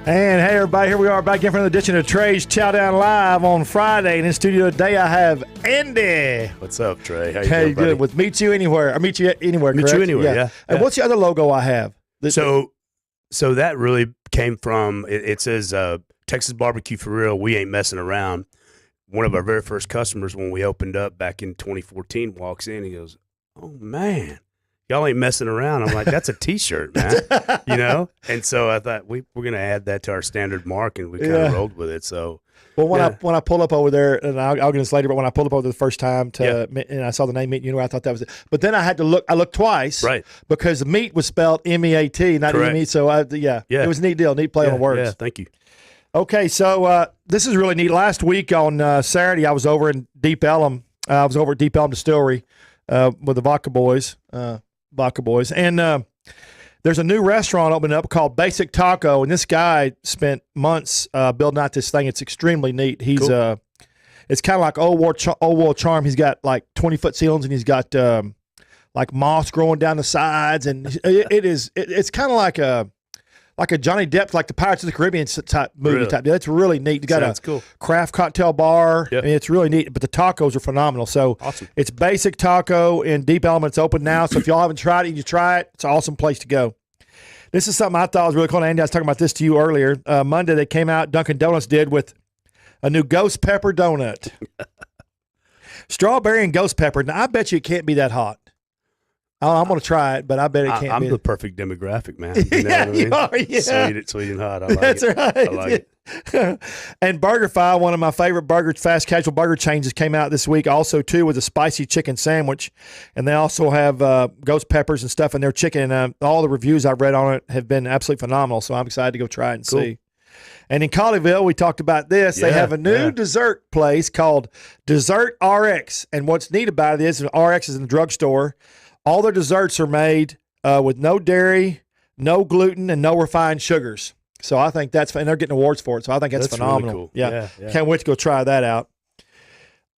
And hey, everybody, here we are back in for another edition of Trey's Chow Down Live on Friday. And in studio today, I have Andy. What's up, Trey? How you Hey, doing, buddy? good. With Meat U Anywhere. Or Meat U Anywhere, correct? Meat U Anywhere, yeah. And what's the other logo I have? So that really came from, it says Texas Barbecue for Real, we ain't messing around. One of our very first customers when we opened up back in 2014 walks in, he goes, oh, man. Y'all ain't messing around. I'm like, that's a T-shirt, man. You know? And so I thought we're going to add that to our standard mark, and we kind of rolled with it. So, well, when I pulled up over there, and I'll get this later, but when I pulled up over there the first time and I saw the name Meat U Anywhere, I thought that was it. But then I had to look. I looked twice, right? Because meat was spelled M-E-A-T, not E-M-E. So it was a neat deal, neat play on the words. Yeah, thank you. Okay, so this is really neat. Last week on Saturday, I was over in Deep Ellum. I was over at Deep Ellum Distillery with the Vodka Boys. And there's a new restaurant opening up called Basic Taco, and this guy spent months building out this thing. It's extremely neat. He's cool. It's kind of like old world charm. He's got like 20-foot ceilings, and he's got like moss growing down the sides, and it's kind of like a Johnny Depp, like the Pirates of the Caribbean type movie type. That's really neat. You got a craft cocktail bar. Yep. I mean, it's really neat. But the tacos are phenomenal. So awesome. It's Basic Taco in Deep Ellum. It's open now. So if y'all haven't tried it, you try it. It's an awesome place to go. This is something I thought was really cool. Andy, I was talking about this to you earlier. Monday they came out. Dunkin' Donuts did with a new ghost pepper donut, strawberry and ghost pepper. Now I bet you it can't be that hot. I'm going to try it, but I bet it can't. I'm the perfect demographic, man. You know what I mean? You are, yeah. Sweet and hot. I like That's it. right. I like it. And BurgerFi, one of my favorite fast casual burger chains, came out this week also, too, with a spicy chicken sandwich. And they also have ghost peppers and stuff in their chicken. And all the reviews I've read on it have been absolutely phenomenal. So I'm excited to go try it and see. And in Colleyville, we talked about this. They have a new dessert place called Dessert RX. And what's neat about it is RX is in the drugstore. All their desserts are made with no dairy, no gluten, and no refined sugars. So I think and they're getting awards for it. So I think that's phenomenal. Really cool. Yeah. Can't wait to go try that out.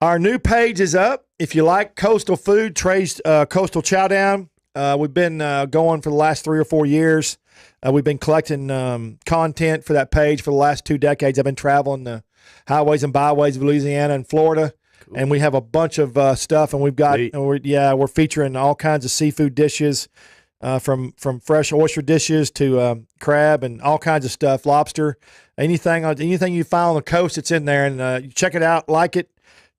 Our new page is up. If you like coastal food, Trey's Coastal Chow Down. We've been going for the last 3 or 4 years. We've been collecting content for that page for the last 2 decades. I've been traveling the highways and byways of Louisiana and Florida. Cool. And we have a bunch of stuff, and we've got, we're featuring all kinds of seafood dishes, from fresh oyster dishes to crab and all kinds of stuff, lobster, anything you find on the coast, it's in there. And you check it out, like it.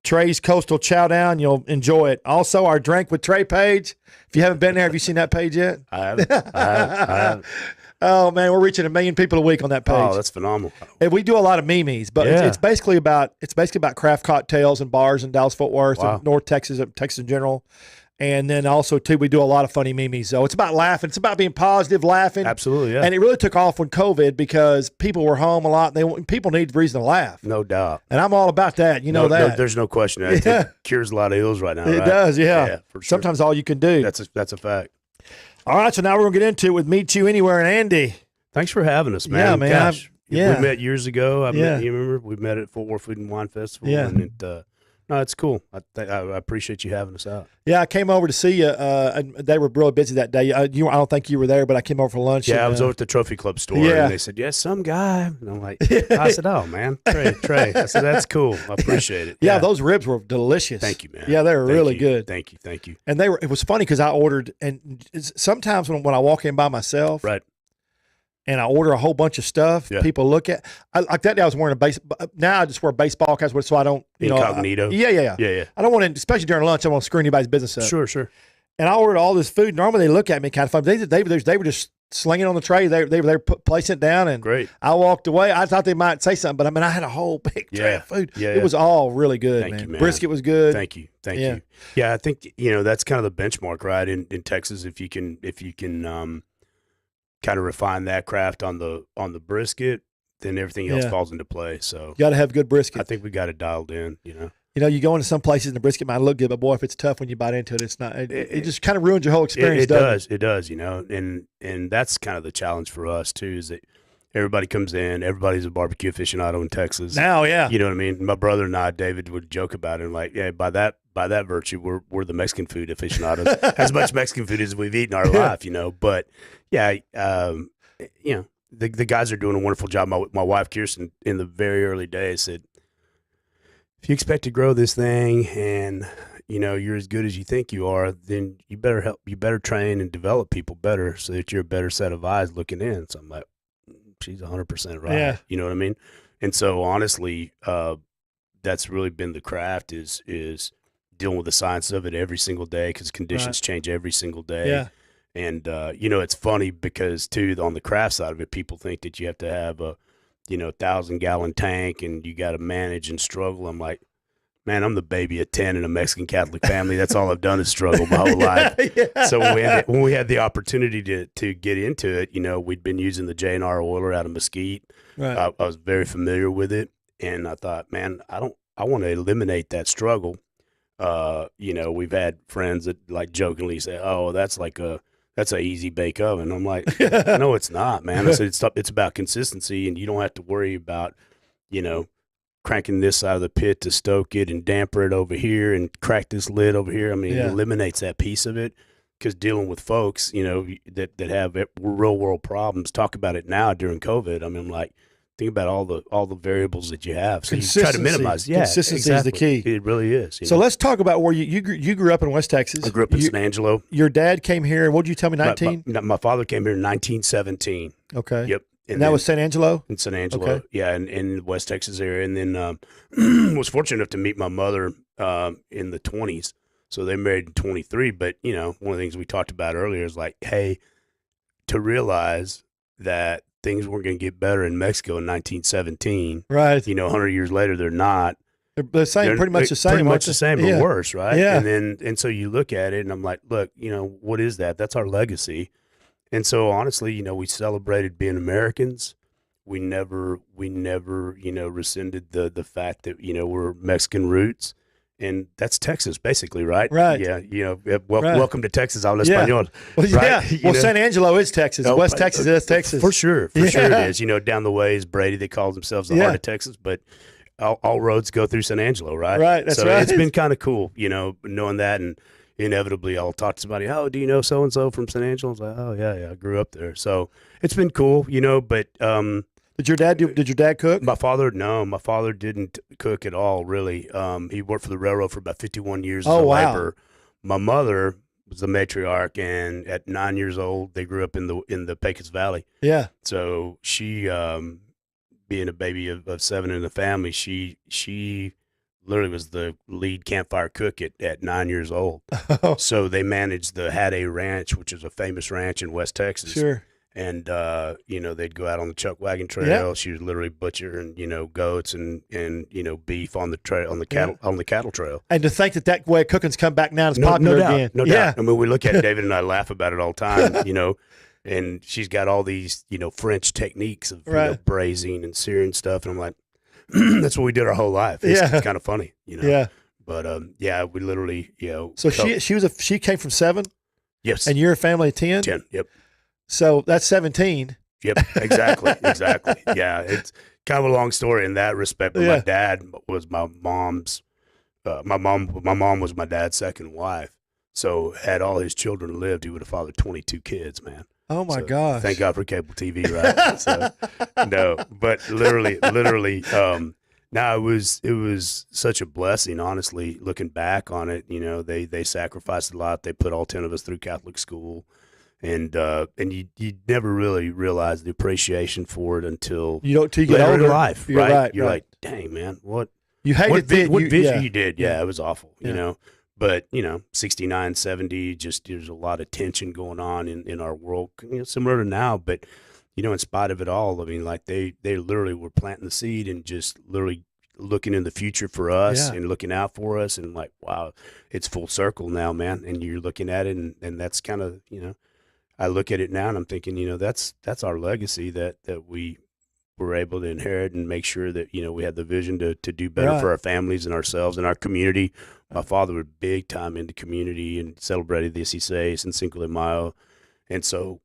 Trey's Coastal Chow Down, you'll enjoy it. Also, our Drink with Trey page. If you haven't been there, have you seen that page yet? I haven't. Oh, man, we're reaching 1 million people a week on that page. Oh, that's phenomenal. And we do a lot of memes, but it's basically about craft cocktails and bars in Dallas-Fort Worth and North Texas, Texas in general. And then also, too, we do a lot of funny memes. So it's about laughing. It's about being positive, laughing. Absolutely, yeah. And it really took off when COVID because people were home a lot. People need reason to laugh. No doubt. And I'm all about that. You know that. No, there's no question. It cures a lot of ills right now, It does, yeah. For sure. Sometimes all you can do. That's a fact. All right, so now we're going to get into it with Meat U Anywhere and Andy. Thanks for having us, man. Yeah, man. Gosh, we met years ago. You remember? We met at Fort Worth Food and Wine Festival. Yeah. And no, it's cool. I appreciate you having us out. Yeah, I came over to see you, and they were really busy that day. I don't think you were there, but I came over for lunch. Yeah, I was over at the Trophy Club store, and they said, yes, some guy. And I'm like, I said, oh, man, Trey. I said, that's cool. I appreciate it. Yeah, those ribs were delicious. Thank you, man. Yeah, they were really good. Thank you. And it was funny because I ordered, and sometimes when I walk in by myself, right, and I order a whole bunch of stuff, people look at. Like that day, I was wearing now I just wear baseball caps, so I don't incognito. Yeah. I don't want to, especially during lunch. I don't want to screw anybody's business up. Sure. And I ordered all this food. Normally they look at me kind of funny. They were just slinging on the tray. They were placing it down, and great. I walked away. I thought they might say something, but I mean, I had a whole big tray of food. It was all really good, Thank you, man. Brisket was good. Thank you. Yeah, I think that's kind of the benchmark, right? In Texas, if you can kind of refine that craft on the brisket, then everything else falls into play. So you got to have good brisket. I think we got it dialed in. You go into some places and the brisket might look good, but boy, if it's tough when you bite into it, it's not. It just kind of ruins your whole experience. It does. And that's kind of the challenge for us too. Is that everybody comes in, everybody's a barbecue aficionado in Texas now. Yeah, you know what I mean. My brother and I, David, would joke about it. And like, yeah, by that virtue, we're the Mexican food aficionados. As much Mexican food as we've eaten in our life, But yeah, the guys are doing a wonderful job. My wife Kirsten, in the very early days, said, if you expect to grow this thing and you're as good as you think you are, then you better train and develop people better so that you're a better set of eyes looking in. So I'm like, she's 100% right. Yeah. You know what I mean? And so honestly, that's really been the craft is dealing with the science of it every single day, because conditions change every single day. Yeah. And, it's funny because too, on the craft side of it, people think that you have to have a 1,000-gallon tank and you got to manage and struggle. I'm like, man, I'm the baby of 10 in a Mexican Catholic family. That's all I've done is struggle my whole life. Yeah. So when we had the opportunity to get into it, we'd been using the J&R oiler out of Mesquite. Right. I was very familiar with it, and I thought, man, I want to eliminate that struggle. We've had friends that like jokingly say, "Oh, that's an easy bake oven." I'm like, no, it's not, man. I said it's about consistency, and you don't have to worry about, cranking this out of the pit to stoke it and damper it over here and crack this lid over here. I mean, it eliminates that piece of it, because dealing with folks, that have real world problems, talk about it now during COVID. I mean, like, think about all the variables that you have. So you try to minimize. Yeah, consistency is the key. It really is. So let's talk about where you grew up in West Texas. I grew up in San Angelo. Your dad came here. What did you tell me? 19. My father came here in 1917. Okay. Yep. And that was San Angelo? In San Angelo, Okay. yeah, in the West Texas area. And then was fortunate enough to meet my mother in the 20s. So they married in 23. But, one of the things we talked about earlier is like, hey, to realize that things weren't going to get better in Mexico in 1917. Right. 100 years later, they're not. They're pretty much the same. Pretty much the same, but worse, right? Yeah. And so you look at it, and I'm like, look, what is that? That's our legacy. And so honestly, we celebrated being Americans. We never, rescinded the fact that, we're Mexican roots. And that's Texas, basically, right? Right. Yeah. Welcome to Texas, habla español. Well, right? Yeah. Well, San Angelo is Texas. West Texas is Texas. For sure it is. Down the way is Brady. They call themselves the heart of Texas, but all roads go through San Angelo, right? Right. That's so right. It's been kind of cool, knowing that, and inevitably I'll talk to somebody. Oh, do you know so and so from San Angelo? I was like, oh yeah, I grew up there. So it's been cool, but. Did your dad cook? My father didn't cook at all, really. He worked for the railroad for about 51 years as a laborer. My mother was the matriarch, and at 9 years old, they grew up in the Pecos Valley. Yeah. So she, being a baby of 7 in the family, she literally was the lead campfire cook at 9 years old. So they managed the Hattay Ranch, which is a famous ranch in West Texas. Sure. And, they'd go out on the chuck wagon trail. Yeah. She was literally butchering, goats and beef on the trail, on the cattle trail. And to think that way of cooking's come back now is popular again. No doubt. I mean, we look at it, David and I laugh about it all the time, and she's got all these, French techniques of braising and searing stuff. And I'm like, that's what we did our whole life. It's kind of funny, Yeah. But, we literally, So she came from 7? Yes. And you're a family of 10? 10, yep. So that's 17. Yep, exactly. Yeah, it's kind of a long story in that respect. But my dad was my mom's. My mom was my dad's second wife. So had all his children lived, he would have fathered 22 kids, man. Oh my gosh! Thank God for cable TV, right? So, no, but literally. No, it was such a blessing. Honestly, looking back on it, they sacrificed a lot. They put all 10 of us through Catholic school. And you never really realize the appreciation for it until you get later older in life, You're right? You're like, dang, man, what you hated what vision you did? Yeah, it was awful, But 69, 70, just there's a lot of tension going on in our world, similar to now. But in spite of it all, I mean, like they literally were planting the seed and just literally looking in the future for us and looking out for us, and like, wow, it's full circle now, man. And you're looking at it, and that's kind of I look at it now and I'm thinking, that's our legacy that we were able to inherit, and make sure that, we had the vision to do better for our families and ourselves and our community. My father was big time into community and celebrated the 16 and Cinco de Mayo. And so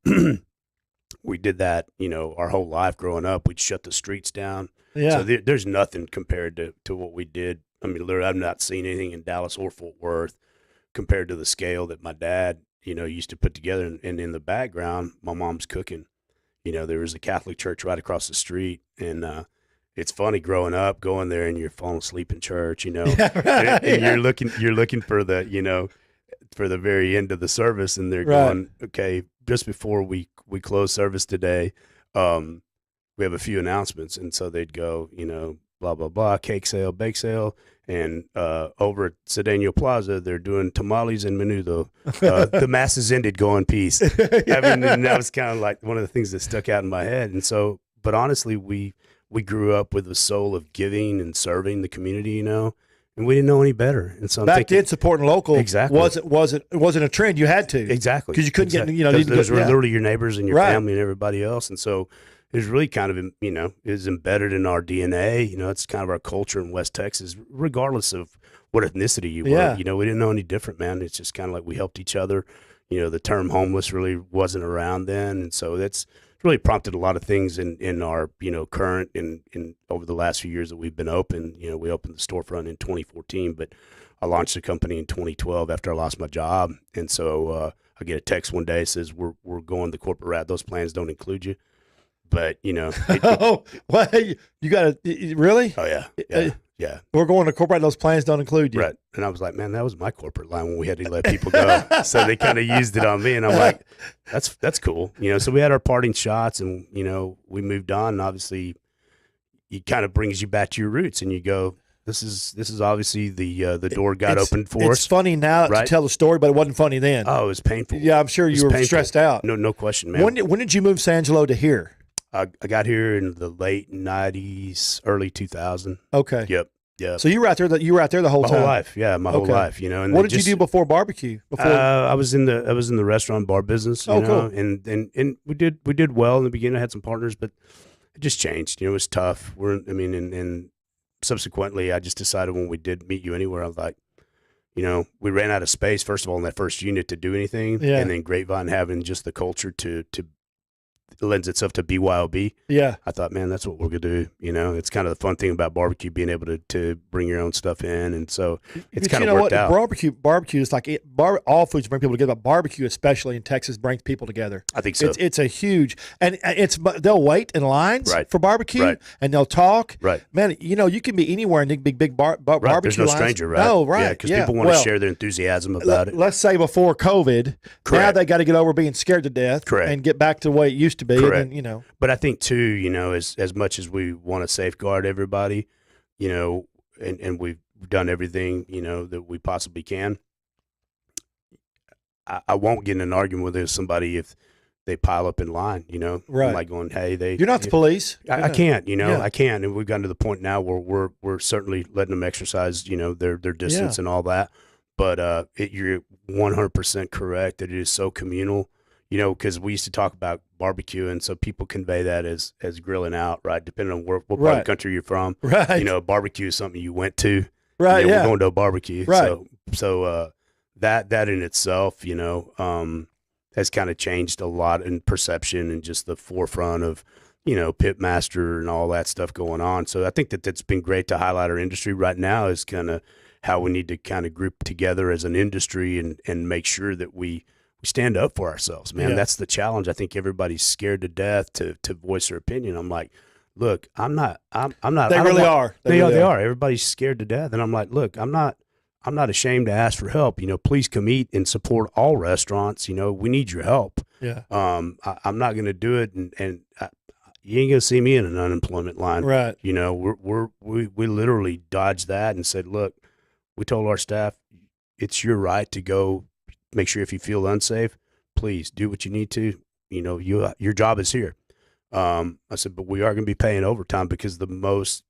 we did that, our whole life growing up. We'd shut the streets down. Yeah. So there's nothing compared to what we did. I mean, literally, I've not seen anything in Dallas or Fort Worth compared to the scale that my dad used to put together. And in the background, my mom's cooking, You know, there was a Catholic church right across the street, and it's funny growing up, going there, and you're falling asleep in church. You know, and you're looking for the, you know, for the very end of the service, and they're going, okay, just before we close service today, we have a few announcements, and so they'd go, you know, blah blah blah, cake sale, bake sale. And over at Sedino Plaza, they're doing tamales and menudo. The mass is ended. Go in peace. I mean, and that was kind of like one of the things that stuck out in my head. And so, but honestly, we grew up with the soul of giving and serving the community, you know, and we didn't know any better. And so I'm back thinking, then, supporting local exactly wasn't a trend. You had to exactly because you couldn't get, you know, those were literally your neighbors and your family and everybody else. And so it was really kind of, you know, it was embedded in our DNA. You know, it's kind of our culture in West Texas, regardless of what ethnicity you were. You know, we didn't know any different, man. It's just kind of like we helped each other. You know, the term homeless really wasn't around then. And so that's really prompted a lot of things in our, you know, current and over the last few years that we've been open. You know, we opened the storefront in 2014, but I launched the company in 2012 after I lost my job. And so I get a text one day that says, we're going the corporate route. Those plans don't include you. But, you know. Well, you got to, really? Oh, yeah. We're going to corporate. Those plans don't include you. Right. And I was like, man, that was my corporate line when we had to let people go. So they kind of used it on me. And I'm like, that's cool. You know, so we had our parting shots and, you know, we moved on. And obviously, it kind of brings you back to your roots and you go, this is obviously the door got opened for us. It's funny now to tell the story, but it wasn't funny then. Oh, it was painful. Yeah, I'm sure you were stressed out. No question, man. When did you move San Angelo to here? I got here in the late 90s, early 2000. Okay. Yep. Yeah. So you were out there. You were out there the whole time. My whole life. Yeah, my whole life. You know. And what did you do before barbecue? I was in the restaurant bar business. You know, cool. And we did well in the beginning. I had some partners, but it just changed. You know, it was tough. And subsequently, I just decided when we did Meat U Anywhere, I was like, you know, we ran out of space first of all in that first unit to do anything, and then Grapevine having just the culture to lends itself to BYOB. Yeah. I thought, man, that's what we're going to do. You know, it's kind of the fun thing about barbecue, being able to bring your own stuff in. And so it's kind of worked out. Barbecue is like all foods bring people together, but barbecue, especially in Texas, brings people together. I think so. It's a huge, and they'll wait in lines for barbecue and they'll talk. Right. Man, you know, you can be anywhere in big barbecue There's no lines. stranger, right? Oh, right. Yeah, because people want to share their enthusiasm about it. Let's say before COVID, now they got to get over being scared to death and get back to the way it used to be. Correct. And, you know. But I think too, you know, as much as we want to safeguard everybody, you know, and we've done everything, you know, that we possibly can. I won't get in an argument with somebody if they pile up in line, you know. Right. I'm like going, hey, you're not the police. I can't, you know, I can't. And we've gotten to the point now where we're certainly letting them exercise, you know, their distance and all that. But you're 100% correct that it is so communal. You know, because we used to talk about barbecue, and so people convey that as grilling out, right? Depending on what part of the country you're from, right? You know, barbecue is something you went to, right? You know, we're going to a barbecue, right? So that in itself, you know, has kind of changed a lot in perception and just the forefront of, you know, pitmaster and all that stuff going on. So I think that's been great to highlight our industry right now is kind of how we need to kind of group together as an industry and make sure that we stand up for ourselves, man. That's the challenge. I think everybody's scared to death to voice their opinion. I'm like, look, I'm not. They really are. They are. Everybody's scared to death, and I'm like, look, I'm not ashamed to ask for help. You know, please come eat and support all restaurants. You know, we need your help. Yeah. I'm not going to do it, and you ain't going to see me in an unemployment line. Right. You know, we literally dodged that and said, look, we told our staff, it's your right to go. Make sure if you feel unsafe, please do what you need to. You know, your job is here. I said, but we are going to be paying overtime because the most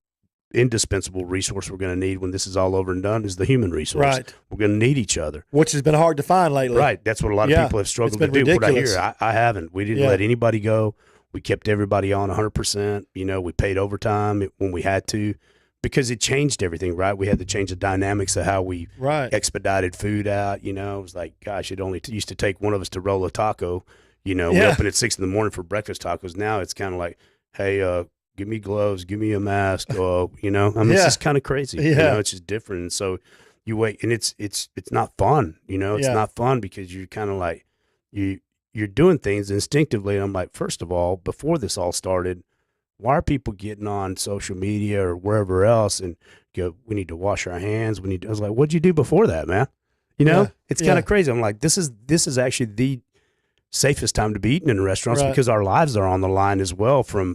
indispensable resource we're going to need when this is all over and done is the human resource. Right. We're going to need each other. Which has been hard to find lately. Right. That's what a lot of people have struggled to do. Ridiculous. What I hear, I haven't. We didn't let anybody go. We kept everybody on 100%. You know, we paid overtime when we had to. Because it changed everything, right? We had to change the dynamics of how we expedited food out. You know, it was like, gosh, it only used to take one of us to roll a taco. You know, we open at 6 a.m. for breakfast tacos. Now it's kind of like, hey, give me gloves, give me a mask. You know, I mean, it's just kind of crazy. You know, it's just different. And so you wait, and it's not fun. You know, it's not fun because you're kind of like you're doing things instinctively. And I'm like, first of all, before this all started, why are people getting on social media or wherever else and go, we need to wash our hands? I was like, what'd you do before that, man? You know, it's kind of crazy. I'm like, this is actually the safest time to be eating in restaurants because our lives are on the line as well from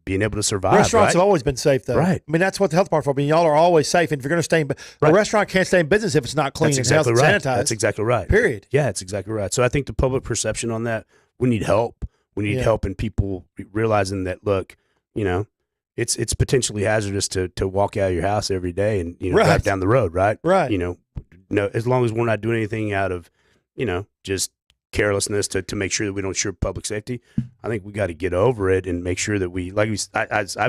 being able to survive. Restaurants have always been safe, though. Right. I mean, that's what the health department. I mean, y'all are always safe, and if you're going to stay in, a restaurant can't stay in business if it's not clean and healthy and sanitized. That's exactly right. Period. Yeah, that's exactly right. So I think the public perception on that, we need help. We need help in people realizing that, look, you know, it's potentially hazardous to walk out of your house every day and, you know, drive down the road, right? Right. You know, no, as long as we're not doing anything out of, you know, just carelessness to make sure that we don't ensure public safety, I think we got to get over it and make sure that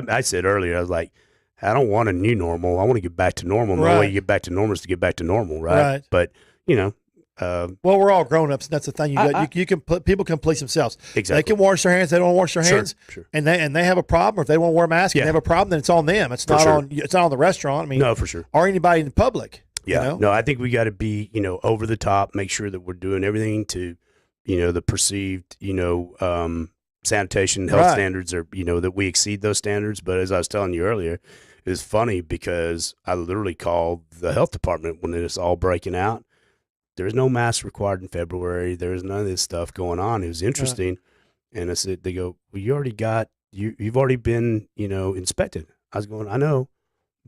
I said earlier, I was like, I don't want a new normal. I want to get back to normal. And the way you get back to normal is to get back to normal, right? But, you know. Well, we're all grown-ups, and that's the thing. People can police themselves. Exactly. They can wash their hands. They don't want to wash their hands, and they have a problem. Or if they want to wear a mask and they have a problem, then it's on them. It's not on the restaurant. I mean, no, for sure. Or anybody in the public. Yeah. You know? No, I think we got to be, you know, over the top. Make sure that we're doing everything to, you know, the perceived, you know, sanitation health standards are, you know, that we exceed those standards. But as I was telling you earlier, it's funny because I literally called the health department when it was all breaking out. There's no mask required in February. There's none of this stuff going on. It was interesting. And I said, they go, well, you already got, you've already been, you know, inspected. I was going, I know,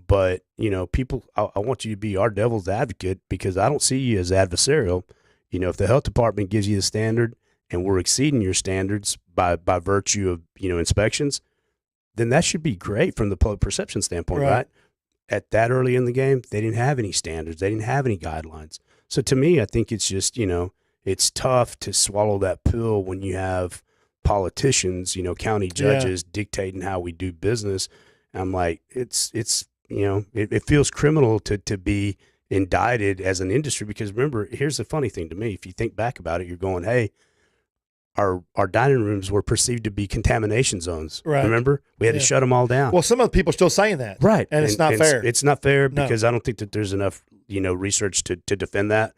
but, you know, people, I want you to be our devil's advocate because I don't see you as adversarial. You know, if the health department gives you the standard and we're exceeding your standards by virtue of, you know, inspections, then that should be great from the public perception standpoint, right? At that early in the game, they didn't have any standards. They didn't have any guidelines. So to me, I think it's just, you know, it's tough to swallow that pill when you have politicians, you know, county judges dictating how we do business. I'm like, it's you know, it feels criminal to be indicted as an industry because remember, here's the funny thing to me. If you think back about it, you're going, hey, our dining rooms were perceived to be contamination zones. Right. Remember? We had to shut them all down. Well, some of the people are still saying that. Right. And it's not fair. It's not fair because I don't think that there's enough, you know, research to defend that.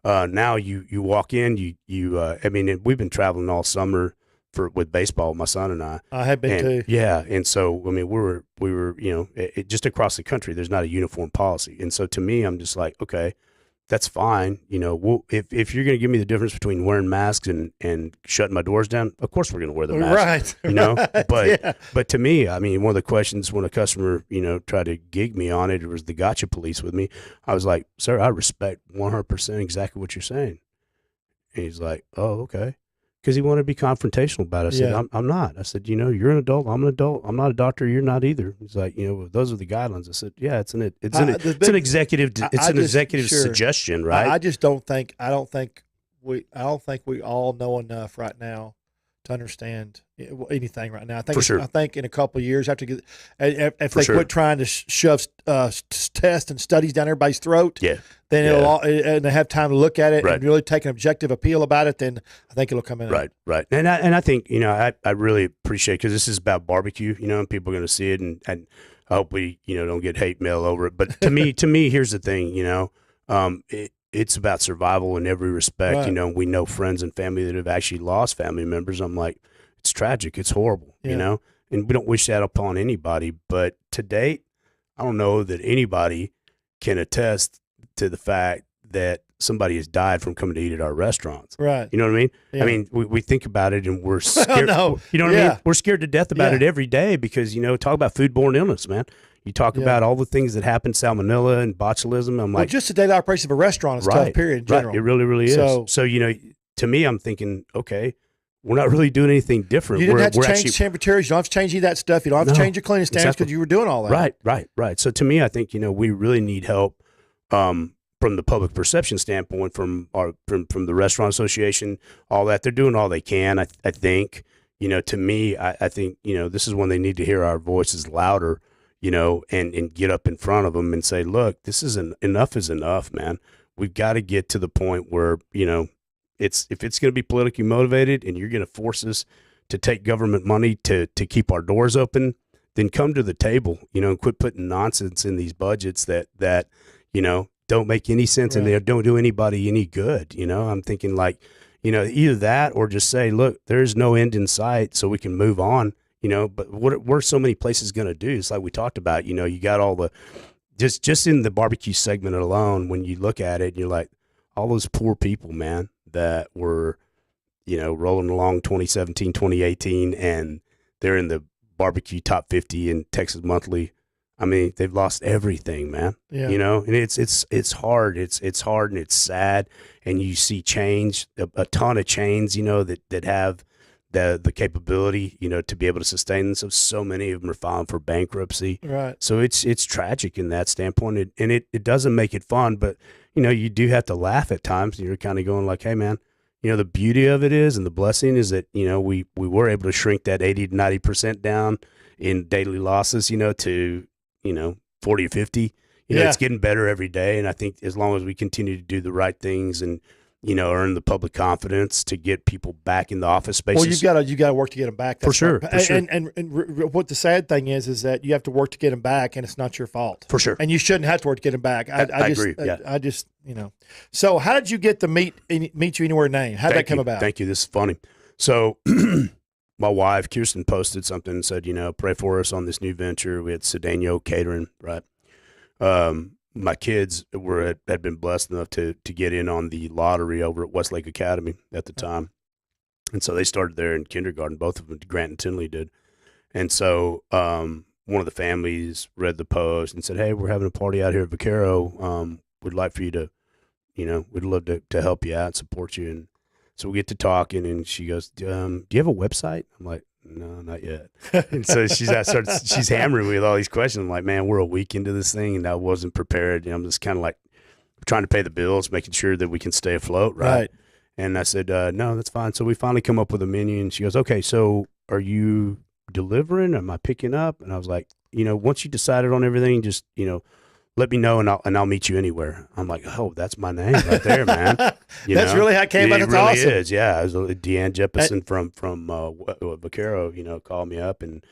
Now you walk in, I mean, we've been traveling all summer with baseball, my son and I. I have been too. Yeah. And so, I mean, we were, you know, just across the country, there's not a uniform policy. And so to me, I'm just like, okay, that's fine. You know, if you're going to give me the difference between wearing masks and shutting my doors down, of course we're going to wear the mask. Right. You know, but to me, I mean, one of the questions when a customer, you know, tried to gig me on it, it was the gotcha police with me. I was like, sir, I respect 100% exactly what you're saying. And he's like, oh, okay. Because he wanted to be confrontational about it. I said, I'm not. I said, you know, you're an adult. I'm an adult. I'm not a doctor. You're not either. He's like, you know, those are the guidelines. I said, yeah, it's an executive suggestion, right? I just don't think we all know enough right now to understand anything right now. I think I think in a couple of years after if they quit trying to shove tests and studies down everybody's throat, then and they have time to look at it and really take an objective appeal about it, then I think it'll come in. Right. And I think, you know, I really appreciate because this is about barbecue, you know, and people are going to see it, and I hope we, you know, don't get hate mail over it. But to me, here's the thing, you know, it's about survival in every respect. Right. You know, we know friends and family that have actually lost family members. I'm like, it's tragic. It's horrible, you know, and we don't wish that upon anybody. But to date, I don't know that anybody can attest to the fact that somebody has died from coming to eat at our restaurants. Right. You know what I mean? Yeah. I mean, we think about it and we're scared. No. You know what I mean? We're scared to death about it every day because, you know, talk about foodborne illness, man. You talk about all the things that happen, salmonella and botulism. I'm like, just the daily operation of a restaurant is tough, period, in general. Right. It really, really is. So, you know, to me, I'm thinking, okay, we're not really doing anything different. You didn't have to change temperatures. You don't have to change any of that stuff. You don't have to change your cleaning standards because you were doing all that. Right. So to me, I think, you know, we really need help from the public perception standpoint, from the Restaurant Association, all that. They're doing all they can, I think. You know, to me, I think, you know, this is when they need to hear our voices louder, you know, and get up in front of them and say, look, enough is enough, man. We've got to get to the point where, you know, if it's going to be politically motivated and you're going to force us to take government money to keep our doors open, then come to the table, you know, and quit putting nonsense in these budgets that, you know, don't make any sense and they don't do anybody any good. You know, I'm thinking like, either that or just say, look, there's no end in sight, so we can move on. But what are so many places going to do? It's like we talked about. You got all the just in the barbecue segment alone. When you look at it, you're like, all those poor people, man, that were rolling along 2017, 2018, and they're in the barbecue top 50 in Texas Monthly. I mean, they've lost everything, man. Yeah. And it's hard. It's hard and it's sad. And you see change, a ton of chains, that have the capability, to be able to sustain themselves. So many of them are filing for bankruptcy. Right. So it's tragic in that standpoint. And it doesn't make it fun, but you do have to laugh at times. You're kind of going like, hey, man, the beauty of it is, and the blessing is that, we were able to shrink that 80 to 90% down in daily losses, to 40 or 50. It's getting better every day. And I think as long as we continue to do the right things and, earn the public confidence to get people back in the office spaces. Well, you got to work to get them back. That's for sure. And what the sad thing is that you have to work to get them back, and it's not your fault. For sure. And you shouldn't have to work to get them back. I agree. Yeah. I just. So how did you get the Meat You Anywhere name? How did that come about? Thank you. This is funny. So my wife, Kirsten, posted something and said, pray for us on this new venture. We had Sedino Catering, right? My kids had been blessed enough to get in on the lottery over at Westlake Academy at the time. And so they started there in kindergarten. Both of them, Grant and Tinley, did. And so one of the families read the post and said, hey, we're having a party out here at Vaquero. We'd like for you to, we'd love to help you out and support you. And so we get to talking, and she goes, do you have a website? I'm like, no, not yet. And so she's hammering me with all these questions. I'm like, man, we're a week into this thing, and I wasn't prepared. I'm just kind of like trying to pay the bills, making sure that we can stay afloat, right? And I said, no, that's fine. So we finally come up with a menu, and she goes, okay, so are you delivering? Am I picking up? And I was like, once you decided on everything, just, let me know, and I'll meet you anywhere. I'm like, oh, that's my name right there, man. That's really how it came out. That's really awesome. Is, yeah. It was Deanne Jeppesen from Vaquero, called me up, and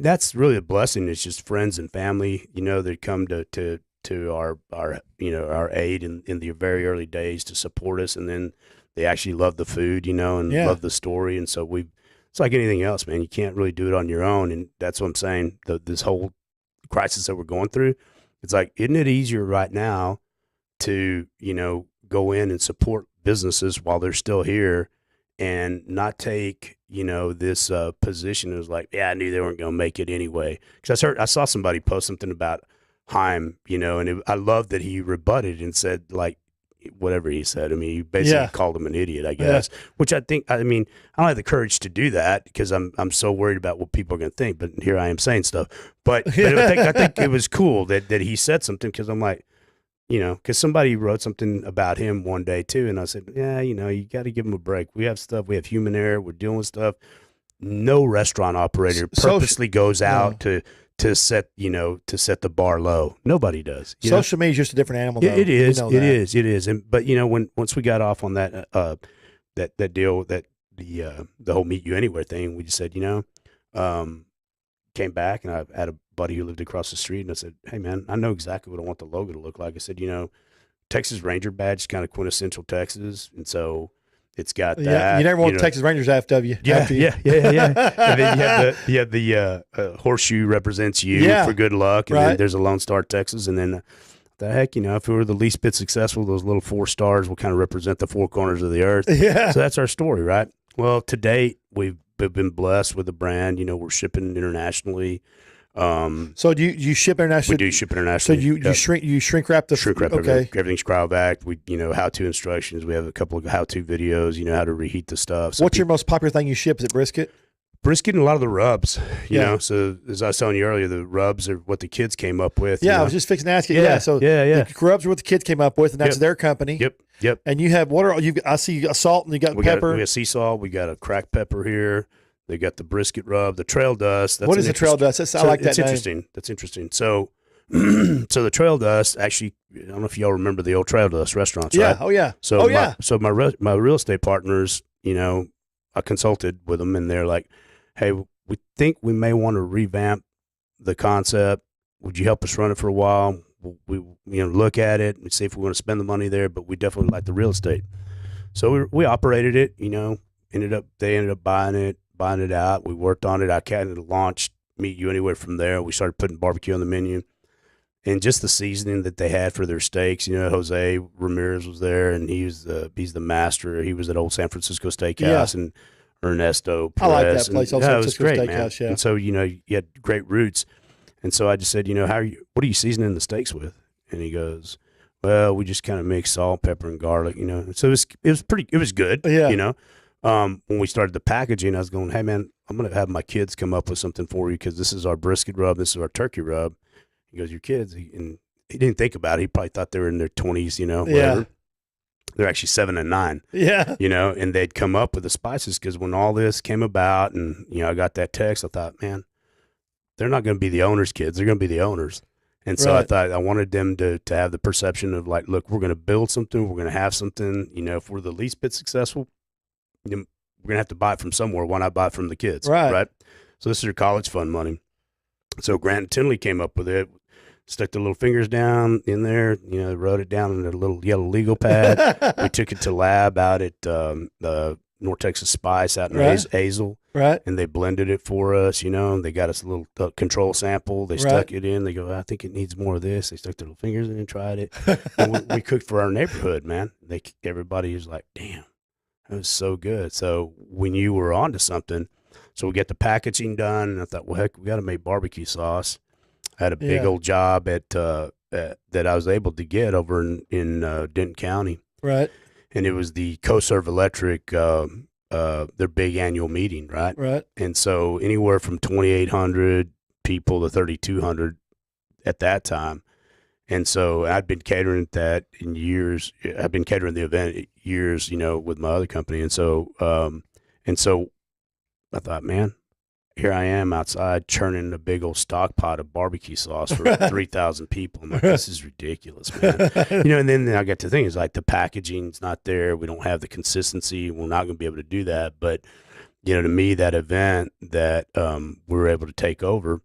that's really a blessing. It's just friends and family, that come to our aid in the very early days to support us, and then they actually love the food, and love the story, and so it's like anything else, man. You can't really do it on your own, and that's what I'm saying. This whole crisis that we're going through. It's like, isn't it easier right now to, go in and support businesses while they're still here and not take, this position as like, yeah, I knew they weren't going to make it anyway. Because I saw somebody post something about Heim, and I love that he rebutted and said, like, whatever he said. I mean, he basically called him an idiot, I guess, which I don't have the courage to do that because I'm so worried about what people are going to think. But here I am saying stuff. But I think it was cool that he said something, because I'm like, because somebody wrote something about him one day too. And I said, yeah, you got to give him a break. We have stuff. We have human error. We're dealing with stuff. No restaurant operator purposely goes out to set the bar low. Nobody does. Social media is just a different animal, though. It is. It is. And but once we got off on that that deal, that the whole Meat U Anywhere thing, we just said, came back, and I had a buddy who lived across the street, and I said, hey man, I know exactly what I want the logo to look like. I said, Texas Ranger badge is kind of quintessential Texas, and so it's got that. Yeah, you never want Texas Rangers after you. Yeah. And then you have the horseshoe represents you for good luck, and then there's a Lone Star Texas, and then the heck, if we were the least bit successful, those little 4 stars will kind of represent the 4 corners of the earth. Yeah. So that's our story, right? Well, to date, we've been blessed with the brand. We're shipping internationally. So do you ship internationally? We do ship internationally. So you shrink wrap the shrink wrap. Okay. Everything's cryovac. We how-to instructions. We have a couple of how-to videos. How to reheat the stuff. So what's your most popular thing you ship? Is it brisket? Brisket and a lot of the rubs. You know. So as I was telling you earlier, the rubs are what the kids came up with. Yeah, I was just fixing to ask you. Yeah. So the rubs are what the kids came up with, and that's their company. Yep. And you have I see a salt, and you got pepper. We got sea salt. We got a cracked pepper here. They got the brisket rub, the trail dust. What is the trail dust? I like that name. Interesting. That's interesting. So, so the trail dust, actually, I don't know if y'all remember the old trail dust restaurants, right? Oh yeah. So my real estate partners, I consulted with them, and they're like, hey, we think we may want to revamp the concept. Would you help us run it for a while? We look at it and see if we want to spend the money there, but we definitely like the real estate. So we operated it, they ended up buying it out. We worked on it. I kind of launched Meat U Anywhere from there. We started putting barbecue on the menu. And just the seasoning that they had for their steaks, Jose Ramirez was there, and he's the master. He was at Old San Francisco Steakhouse, and Ernesto Perez. I like that place, Old San Francisco Steakhouse, man. Yeah. And so, you had great roots. And so I just said, what are you seasoning the steaks with? And he goes, well, we just kind of mix salt, pepper, and garlic, So it was good, Yeah. When we started the packaging, I was going, hey, man, I'm going to have my kids come up with something for you because this is our brisket rub, this is our turkey rub. He goes, your kids, and he didn't think about it. He probably thought they were in their 20s, whatever. Yeah. They're actually 7 and 9. Yeah. And they'd come up with the spices because when all this came about and, I got that text, I thought, man, they're not going to be the owner's kids. They're going to be the owners. And so I thought I wanted them to have the perception of like, look, we're going to build something. We're going to have something. If we're the least bit successful, we're going to have to buy it from somewhere. Why not buy it from the kids? Right. So this is your college fund money. So Grant and Tinley came up with it, stuck their little fingers down in there, wrote it down in a little yellow legal pad. We took it to lab out at the North Texas Spice out in Hazel. Right. And they blended it for us, and they got us a little control sample. They stuck it in. They go, I think it needs more of this. They stuck their little fingers in and tried it. And we cooked for our neighborhood, man. Everybody was like, damn, that was so good. So we knew we were onto something. So we get the packaging done, and I thought, well, heck, we got to make barbecue sauce. I had a big old job that I was able to get over in Denton County. Right. And it was the CoServe Electric, their big annual meeting, right? Right. And so anywhere from 2,800 people to 3,200 at that time. And so I'd been catering that in years. I've been catering the event years, with my other company. And so I thought, man, here I am outside churning a big old stock pot of barbecue sauce for 3,000 people. I'm like, this is ridiculous, man. And then I got to think, it's like the packaging's not there. We don't have the consistency. We're not going to be able to do that. But, to me, that event that we were able to take over,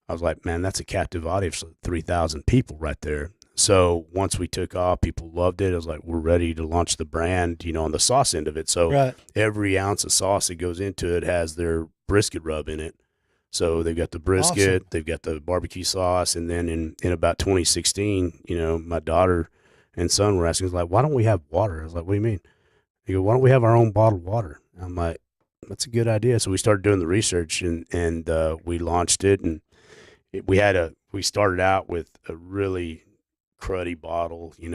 I was like, man, that's a captive audience of 3,000 people right there. So once we took off, people loved it. I was like, we're ready to launch the brand, on the sauce end of it. So every ounce of sauce that goes into it has their brisket rub in it. So they've got the brisket, they've got the barbecue sauce. And then in about 2016, my daughter and son were asking, like, why don't we have water? I was like, what do you mean? They go, why don't we have our own bottled water? I'm like, that's a good idea. So we started doing the research and we launched it. And we started out with a really cruddy bottle, I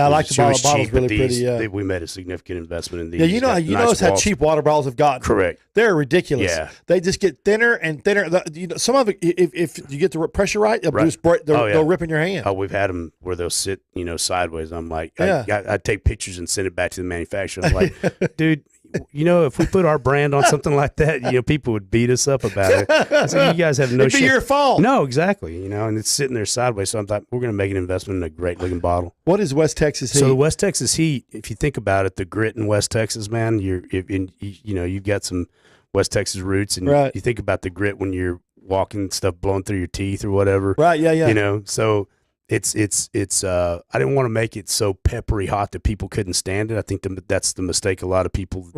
like the bottle. Bottle's really pretty. We made a significant investment in these. Yeah, you notice how cheap water bottles have gotten. Correct. They're ridiculous. Yeah. They just get thinner and thinner. Some of it, if you get the pressure right, they'll rip in your hand. Oh, we've had them where they'll sit, sideways. I'm like, I take pictures and send it back to the manufacturer. I'm like, dude, if we put our brand on something like that, people would beat us up about it. So you guys have no It'd be your fault. No, exactly. And it's sitting there sideways. So I'm like, we're going to make an investment in a great looking bottle. What is West Texas Heat? So the West Texas Heat, if you think about it, the grit in West Texas, man, you've got some West Texas roots, and you think about the grit when you're walking, stuff blowing through your teeth or whatever. Right. Yeah. So it's I didn't want to make it so peppery hot that people couldn't stand it. I think that's the mistake a lot of people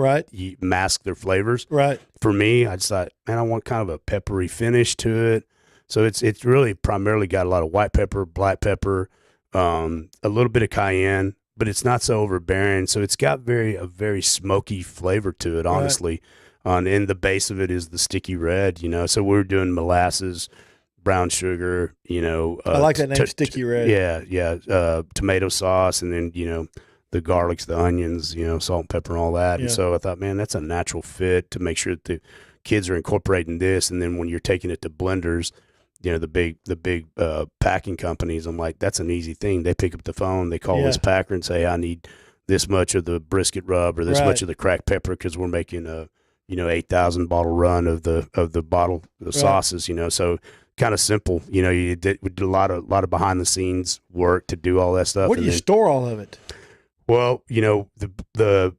mask their flavors. Right. For me, I just thought, man, I want kind of a peppery finish to it. So it's really primarily got a lot of white pepper, black pepper, a little bit of cayenne, but it's not so overbearing. So it's got a very smoky flavor to it, honestly. And the base of it is the sticky red, So we're doing molasses, brown sugar, I like that name, sticky red. Yeah. Tomato sauce, and then, the garlics, the onions, salt and pepper and all that. Yeah. And so I thought, man, that's a natural fit to make sure that the kids are incorporating this. And then when you're taking it to blenders, the big packing companies, I'm like, that's an easy thing. They pick up the phone, they call this packer and say, I need this much of the brisket rub or this much of the cracked pepper because we're making a 8,000 bottle run of the bottle of sauces. So kind of simple. We did a lot of behind the scenes work to do all that stuff. Where do you store all of it? Well, the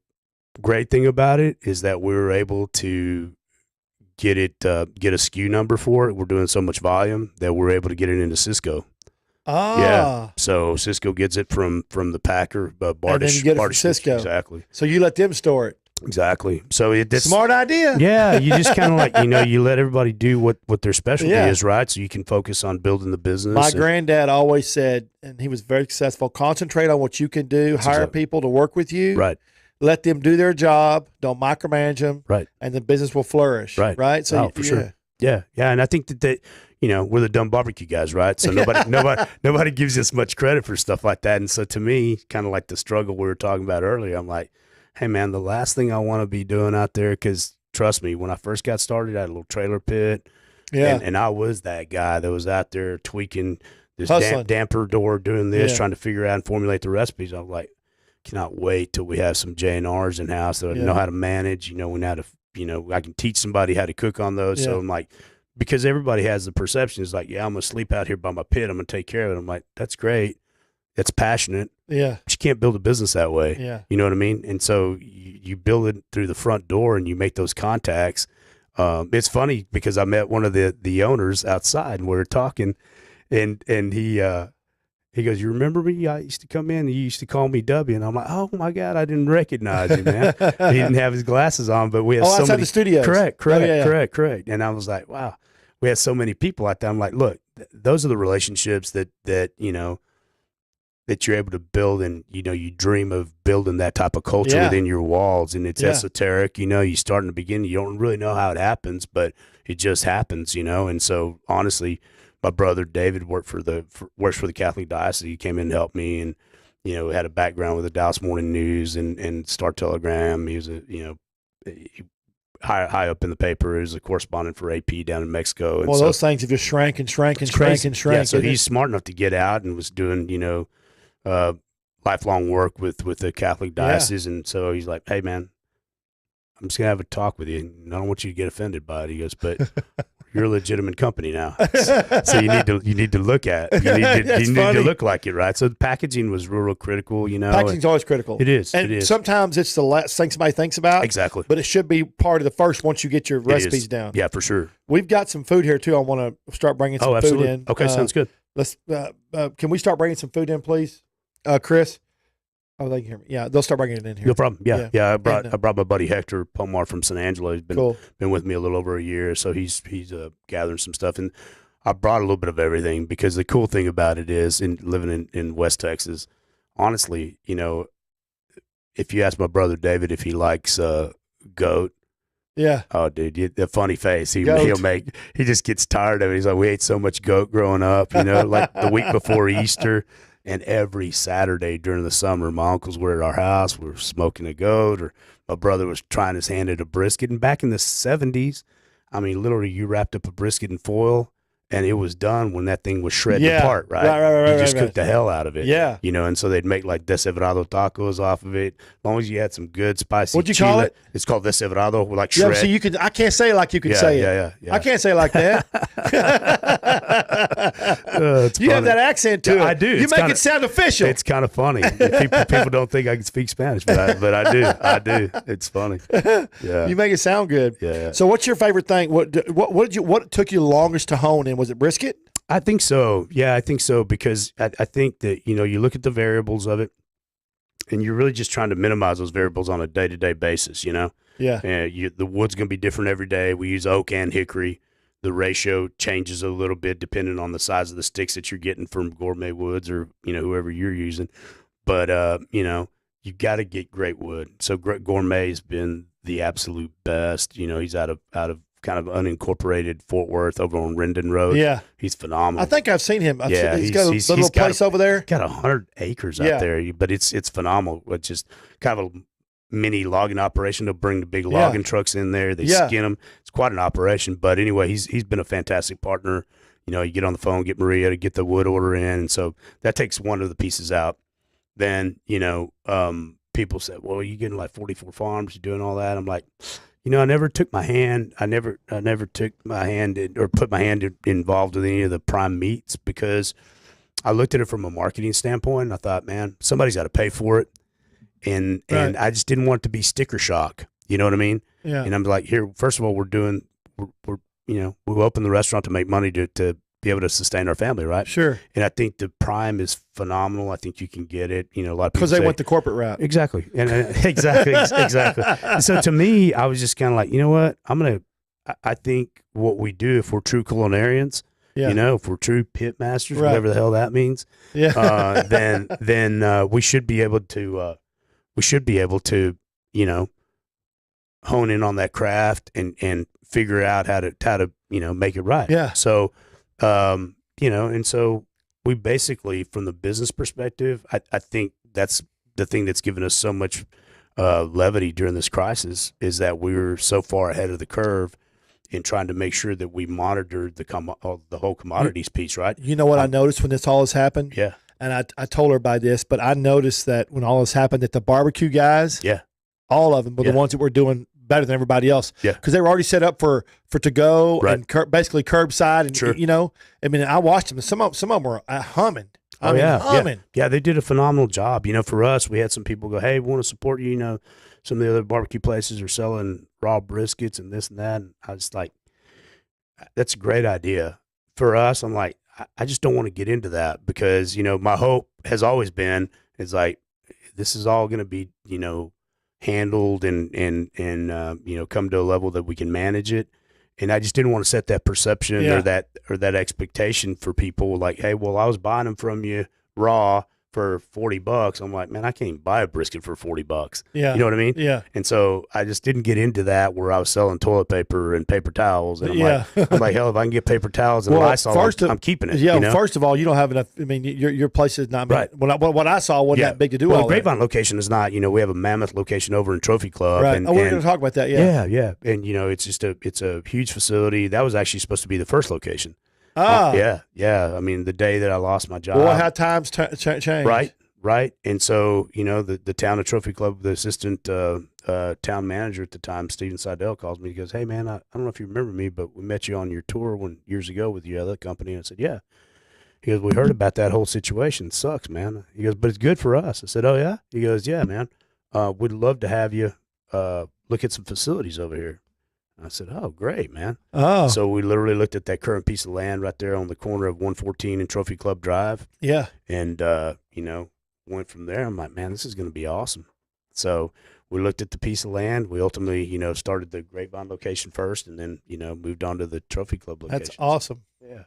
great thing about it is that we were able to get a SKU number for it. We're doing so much volume that we're able to get it into Cisco. Ah. So Cisco gets it from the packer, And then you get it from Cisco. Exactly. So you let them store it. Exactly. So that's smart idea. Yeah, you just kind of like, you let everybody do what their specialty Yeah. is, right? So you can focus on building the business. My granddad always said, and he was very successful, concentrate on what you can do, hire people to work with you. Right. Let them do their job. Don't micromanage them. Right. And the business will flourish. Right. So for sure. Yeah. And I think that we're the dumb barbecue guys, right? So nobody gives us much credit for stuff like that. And so to me, kind of like the struggle we were talking about earlier, I'm like, hey man, the last thing I want to be doing out there, because trust me, when I first got started, I had a little trailer pit. Yeah. And I was that guy that was out there tweaking this Hustling. damper door, doing this, Yeah. trying to figure out and formulate the recipes. I was like, cannot wait till we have some J&Rs in house that I know how to manage. We know how to, I can teach somebody how to cook on those. So I'm like, because everybody has the perception, is like, yeah, I'm gonna sleep out here by my pit. I'm gonna take care of it. I'm like, that's great. That's passionate. Yeah. But you can't build a business that way. Yeah. You know what I mean? And so you build it through the front door and you make those contacts. It's funny because I met one of the owners outside and we were talking, and he goes, "You remember me? I used to come in and you used to call me W." And I'm like, "Oh my God, I didn't recognize you, man." He didn't have his glasses on, but we had so outside many. the studios. Correct. Yeah. And I was like, wow, we had so many people out there. I'm like, look, those are the relationships that you're able to build, and you dream of building that type of culture within your walls, and it's esoteric. You start in the beginning, you don't really know how it happens, but it just happens, and so honestly, my brother David works for the Catholic Diocese. He came in and helped me, and had a background with the Dallas Morning News and Star Telegram. He was high up in the paper. He was a correspondent for AP down in Mexico. And well, those things have just shrank and shrank. Yeah, so he's smart enough to get out and was doing lifelong work with the Catholic Diocese, and so he's like, "Hey man, I'm just gonna have a talk with you. And I don't want you to get offended by it." He goes, "But you're a legitimate company now, so you need to look at you need to look like it, right?" So the packaging was real critical. Packaging's always critical. It is. And it is. sometimes it's the last thing somebody thinks about. Exactly. But it should be part of the first once you get your recipes down. Yeah, for sure. We've got some food here too. I want to start bringing some food in. Okay, sounds good. Let's. Can we start bringing some food in, please, Chris? Oh, they can hear me. Yeah, they'll start bringing it in here. No problem. Yeah. I brought my buddy Hector Pomar from San Angelo. He's been with me a little over a year, so he's gathering some stuff, and I brought a little bit of everything because the cool thing about it is, in living in West Texas, honestly, if you ask my brother David if he likes goat. Yeah. Oh, dude, the funny face he just gets tired of it. He's like, we ate so much goat growing up, like the week before Easter. And every Saturday during the summer, my uncles were at our house. We were smoking a goat, or my brother was trying his hand at a brisket. And back in the 70s, I mean, literally, you wrapped up a brisket in foil, and it was done when that thing was shredded apart, right? Right. You just cooked the hell out of it. Yeah. And so they'd make like deshebrado tacos off of it. As long as you had some good spicy What'd you call it? It's called deshebrado, like shred. So I can't say it like you can say it. Yeah. I can't say it like that. You have that accent to it. I do. You make it sound official. It's kind of funny. People don't think I can speak Spanish, but I do. I do. It's funny. Yeah. You make it sound good. Yeah. So what's your favorite thing? What took you longest to hone in? Was it brisket? I think so. Yeah, I think so, because I think that, you look at the variables of it, and you're really just trying to minimize those variables on a day-to-day basis, Yeah. And the wood's going to be different every day. We use oak and hickory. The ratio changes a little bit depending on the size of the sticks that you're getting from Gourmet Woods or, whoever you're using. But, you got to get great wood. So Gourmet has been the absolute best. He's out of kind of unincorporated Fort Worth over on Rendon Road. Yeah. He's phenomenal. I think I've seen him. He's got a he's little place over there. Got 100 acres out there, but it's phenomenal. It's just kind of a mini logging operation. They'll bring the big logging trucks in there. They skin them. It's quite an operation. But anyway, he's been a fantastic partner. You get on the phone, get Maria to get the wood order in. And so that takes one of the pieces out. Then, people said, well, you're getting like 44 farms, you're doing all that. I'm like, I never took my hand. I never took my hand or put my hand involved with any of the prime meats, because I looked at it from a marketing standpoint. And I thought, man, somebody's got to pay for it, and I just didn't want it to be sticker shock. You know what I mean? Yeah. And I'm like, here, first of all, we opened the restaurant to make money to be able to sustain our family, right? Sure. And I think the prime is phenomenal. I think you can get it. You know, a lot of people Because they say, went the corporate route. exactly, and exactly. So to me, I was just kind of like, you know what? I think what we do, if we're true culinarians, you know, if we're true pit masters, whatever the hell that means, then we should be able to you know, hone in on that craft and figure out how to you know, make it right. Yeah. So you know, and so we basically, from the business perspective, I think that's the thing that's given us so much levity during this crisis, is that we were so far ahead of the curve in trying to make sure that we monitored the whole commodities piece, right? You know what I noticed when this all has happened? Yeah. And I told her about this, but I noticed that when all this happened, that the barbecue guys, all of them were the ones that were doing better than everybody else. Yeah. Because they were already set up for to go and basically curbside. And, you know, I mean, I watched them. Some of them were humming. Humming. Yeah, they did a phenomenal job. You know, for us, we had some people go, hey, we want to support you. You know, some of the other barbecue places are selling raw briskets and this and that. And I was like, that's a great idea. For us, I'm like, I just don't want to get into that, because, you know, my hope has always been, is like, this is all going to be, you know, handled and you know, come to a level that we can manage it. And I just didn't want to set that perception or that expectation for people, like, hey, well, I was buying them from you raw for $40. I'm like, man, I can't even buy a brisket for $40. Yeah. You know what I mean? Yeah. And so I just didn't get into that, where I was selling toilet paper and paper towels. And I'm like, hell, if I can get paper towels and Lysol, I'm keeping it. Yeah. You know? First of all, you don't have enough. I mean, your place is not right. What I saw wasn't that big to do. Well, all the Grapevine location is not. You know, we have a mammoth location over in Trophy Club. Right. And, we're going to talk about that. Yeah. Yeah. And you know, it's a huge facility. That was actually supposed to be the first location. Yeah. I mean, the day that I lost my job. Well, how times change. Right. And so, you know, the town of Trophy Club, the assistant town manager at the time, Steven Seidel, calls me. He goes, hey, man, I don't know if you remember me, but we met you on your tour years ago with your other company. And I said, yeah. He goes, we heard about that whole situation. It sucks, man. He goes, but it's good for us. I said, oh, yeah? He goes, yeah, man. We'd love to have you look at some facilities over here. I said, oh, great, man. Oh. So we literally looked at that current piece of land right there on the corner of 114 and Trophy Club Drive. Yeah. And, you know, went from there. I'm like, man, this is going to be awesome. So we looked at the piece of land. We ultimately, you know, started the Grapevine location first, and then, you know, moved on to the Trophy Club location. That's awesome. Yeah.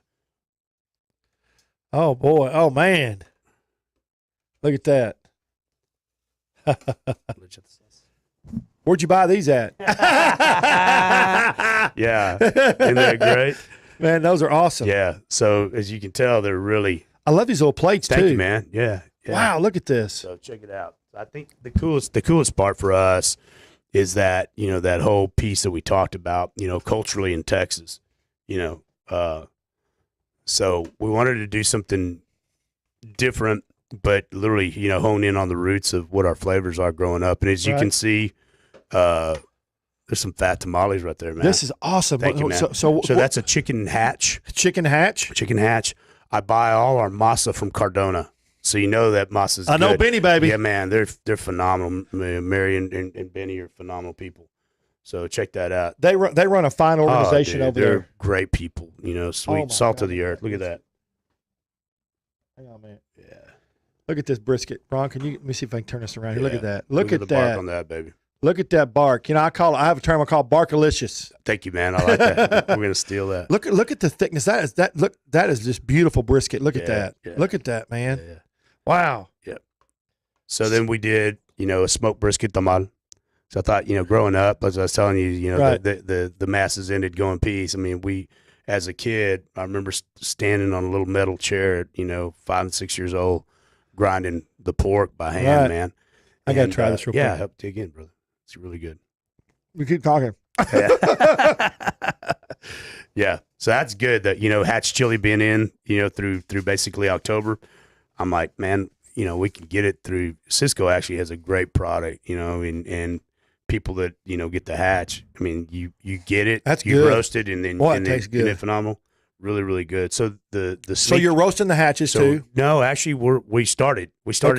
Oh, boy. Oh, man. Look at that. Where'd you buy these at? Yeah. Isn't that great? Man, those are awesome. Yeah. So as you can tell, they're really. I love these little plates, too. Thank you, man. Yeah. Wow, look at this. So check it out. I think the coolest part for us is that, you know, that whole piece that we talked about, you know, culturally in Texas, you know, so we wanted to do something different, but literally, you know, hone in on the roots of what our flavors are growing up. And as you can see, there's some fat tamales right there, man. This is awesome. Thank you, man. So that's a chicken hatch. Chicken hatch? Chicken hatch. I buy all our masa from Cardona. So you know that masa's good. I know Benny, baby. Yeah, man, they're phenomenal. Mary and Benny are phenomenal people. So check that out. They run a fine organization over there. They're great people. You know, sweet salt of the earth. Look at that. Hang on, man. Yeah. Look at this brisket, Ron. Let me see if I can turn this around here. Look at that. Look at the bark on that, baby. Look at that bark. You know, I have a term I call barkalicious. Thank you, man. I like that. We're gonna steal that. Look at the thickness. That is just beautiful brisket. Look at that. Yeah. Look at that, man. Yeah. Wow. Yeah. So then we did, you know, a smoked brisket tamal. So I thought, you know, growing up, as I was telling you, you know, right. the masses ended going peace. I mean, as a kid, I remember standing on a little metal chair at, you know, 5 and 6 years old, grinding the pork by hand, right. man. I got to try this real quick. Yeah, help dig in, brother. It's really good. We keep talking. Yeah. So that's good that, you know, Hatch Chili being in, you know, through basically October. I'm like, man, you know, we can get it through. Cisco actually has a great product, you know, and people that, you know, get the Hatch. I mean, you get it. That's you good. roast it and then it tastes good. Isn't it phenomenal? Really, really good. So so you're roasting the hatches too? No, actually we started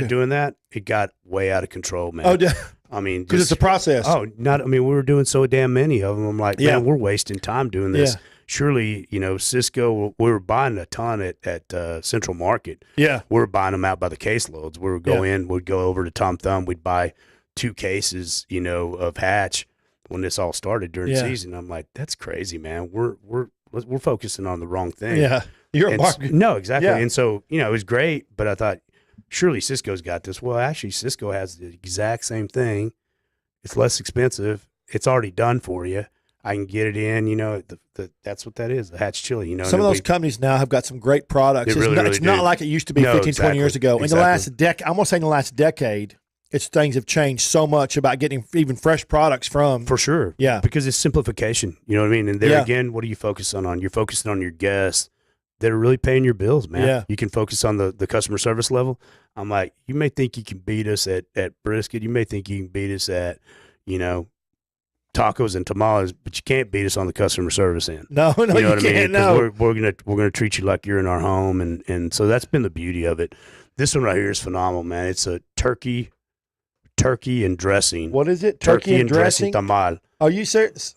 doing that. It got way out of control, man. Oh, yeah. I mean, because it's a process. We were doing so damn many of them. I'm like, man, we're wasting time doing this. Yeah. surely, Cisco, we were buying a ton at Central Market. Yeah. We were buying them out by the caseloads. We would go in, we'd go over to Tom Thumb, we'd buy 2 cases, of Hatch when this all started during season. I'm like, that's crazy, man. We're focusing on the wrong thing. Yeah. You're a market. No, exactly. Yeah. And so, it was great, but I thought, surely Cisco's got this. Well, actually, Cisco has the exact same thing. It's less expensive. It's already done for you. I can get it in, that's what that is, the Hatch chili, Some of those companies now have got some great products. It's not like it used to be 20 years ago. In the last decade, I'm going to say in the last decade, things have changed so much about getting even fresh products from. For sure. Yeah. Because it's simplification, you know what I mean? And there again, what are you focusing on? You're focusing on your guests that are really paying your bills, man. Yeah. You can focus on the customer service level. I'm like, you may think you can beat us at Brisket. You may think you can beat us at, tacos and tamales, but you can't beat us on the customer service end. No, you can't. No, we're gonna treat you like you're in our home, and so that's been the beauty of it. This one right here is phenomenal, man. It's a turkey and dressing. What is it? Turkey and dressing tamal. Are you serious?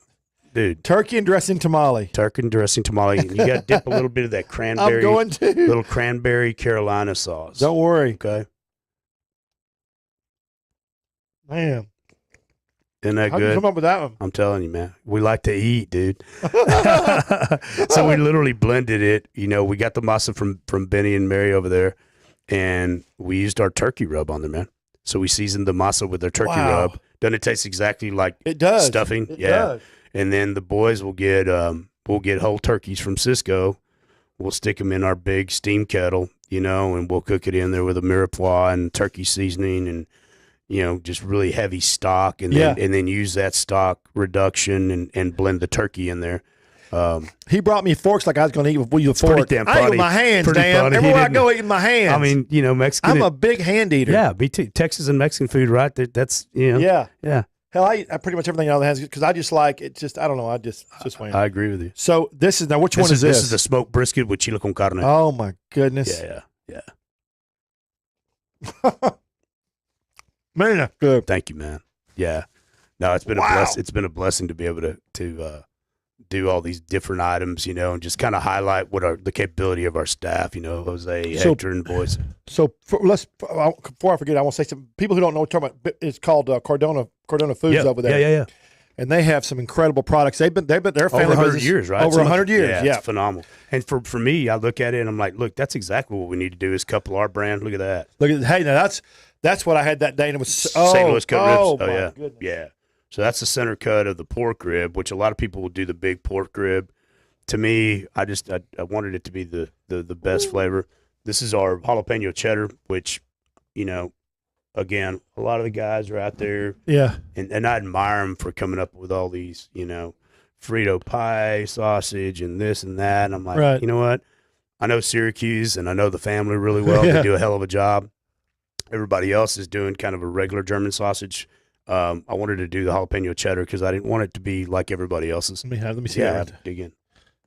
Dude, turkey and dressing tamale. Turkey and dressing tamale. And you got to dip a little bit of that cranberry. I'm going to. Little cranberry Carolina sauce. Don't worry. Okay. Man. Isn't that How'd good? you come up with that one? I'm telling you, man. We like to eat, dude. So we literally blended it. We got the masa from Benny and Mary over there, and we used our turkey rub on there, man. So we seasoned the masa with our turkey rub. Doesn't it taste exactly like it does. Stuffing? It does. And then the boys will get whole turkeys from Cisco. We'll stick them in our big steam kettle, and we'll cook it in there with a mirepoix and turkey seasoning and just really heavy stock, and then use that stock reduction and blend the turkey in there. He brought me forks like I was going to eat with a fork. Pretty damn funny. I eat with my hands, damn. Everywhere I go, I eat with my hands. I mean, Mexican. I'm a big hand eater. Yeah, me too. Texas and Mexican food, right? That's Yeah. Yeah. Hell, I eat pretty much everything out of the hands because I just like it. Just I don't know. Just went. I agree with you. So which one is this? This is the smoked brisket with chile con carne. Oh my goodness. Yeah. Man, that's good. Thank you, man. Yeah. No, it's been it's been a blessing to be able to do all these different items, and just kind of highlight what the capability of our staff, Jose, Hector, and boys. So before I forget, I want to say some people who don't know what we're talking about. It's called Cardona Foods over there. Yeah. And they have some incredible products. They've been their family over 100 business years, right? Over 100 years. Yeah, it's phenomenal. And for me, I look at it and I'm like, look, that's exactly what we need to do is couple our brand. Look at that. Hey, now that's what I had that day, and it was St. Louis cut ribs. Oh yeah, goodness. Yeah. So that's the center cut of the pork rib, which a lot of people will do the big pork rib. To me, I wanted it to be the best flavor. This is our jalapeno cheddar, which, again, a lot of the guys are out there. Yeah. And I admire them for coming up with all these, Frito pie sausage and this and that. And I'm like, right. You know what? I know Syracuse and I know the family really well. Yeah. They do a hell of a job. Everybody else is doing kind of a regular German sausage. I wanted to do the jalapeno cheddar because I didn't want it to be like everybody else's. Let me see. Yeah, dig in.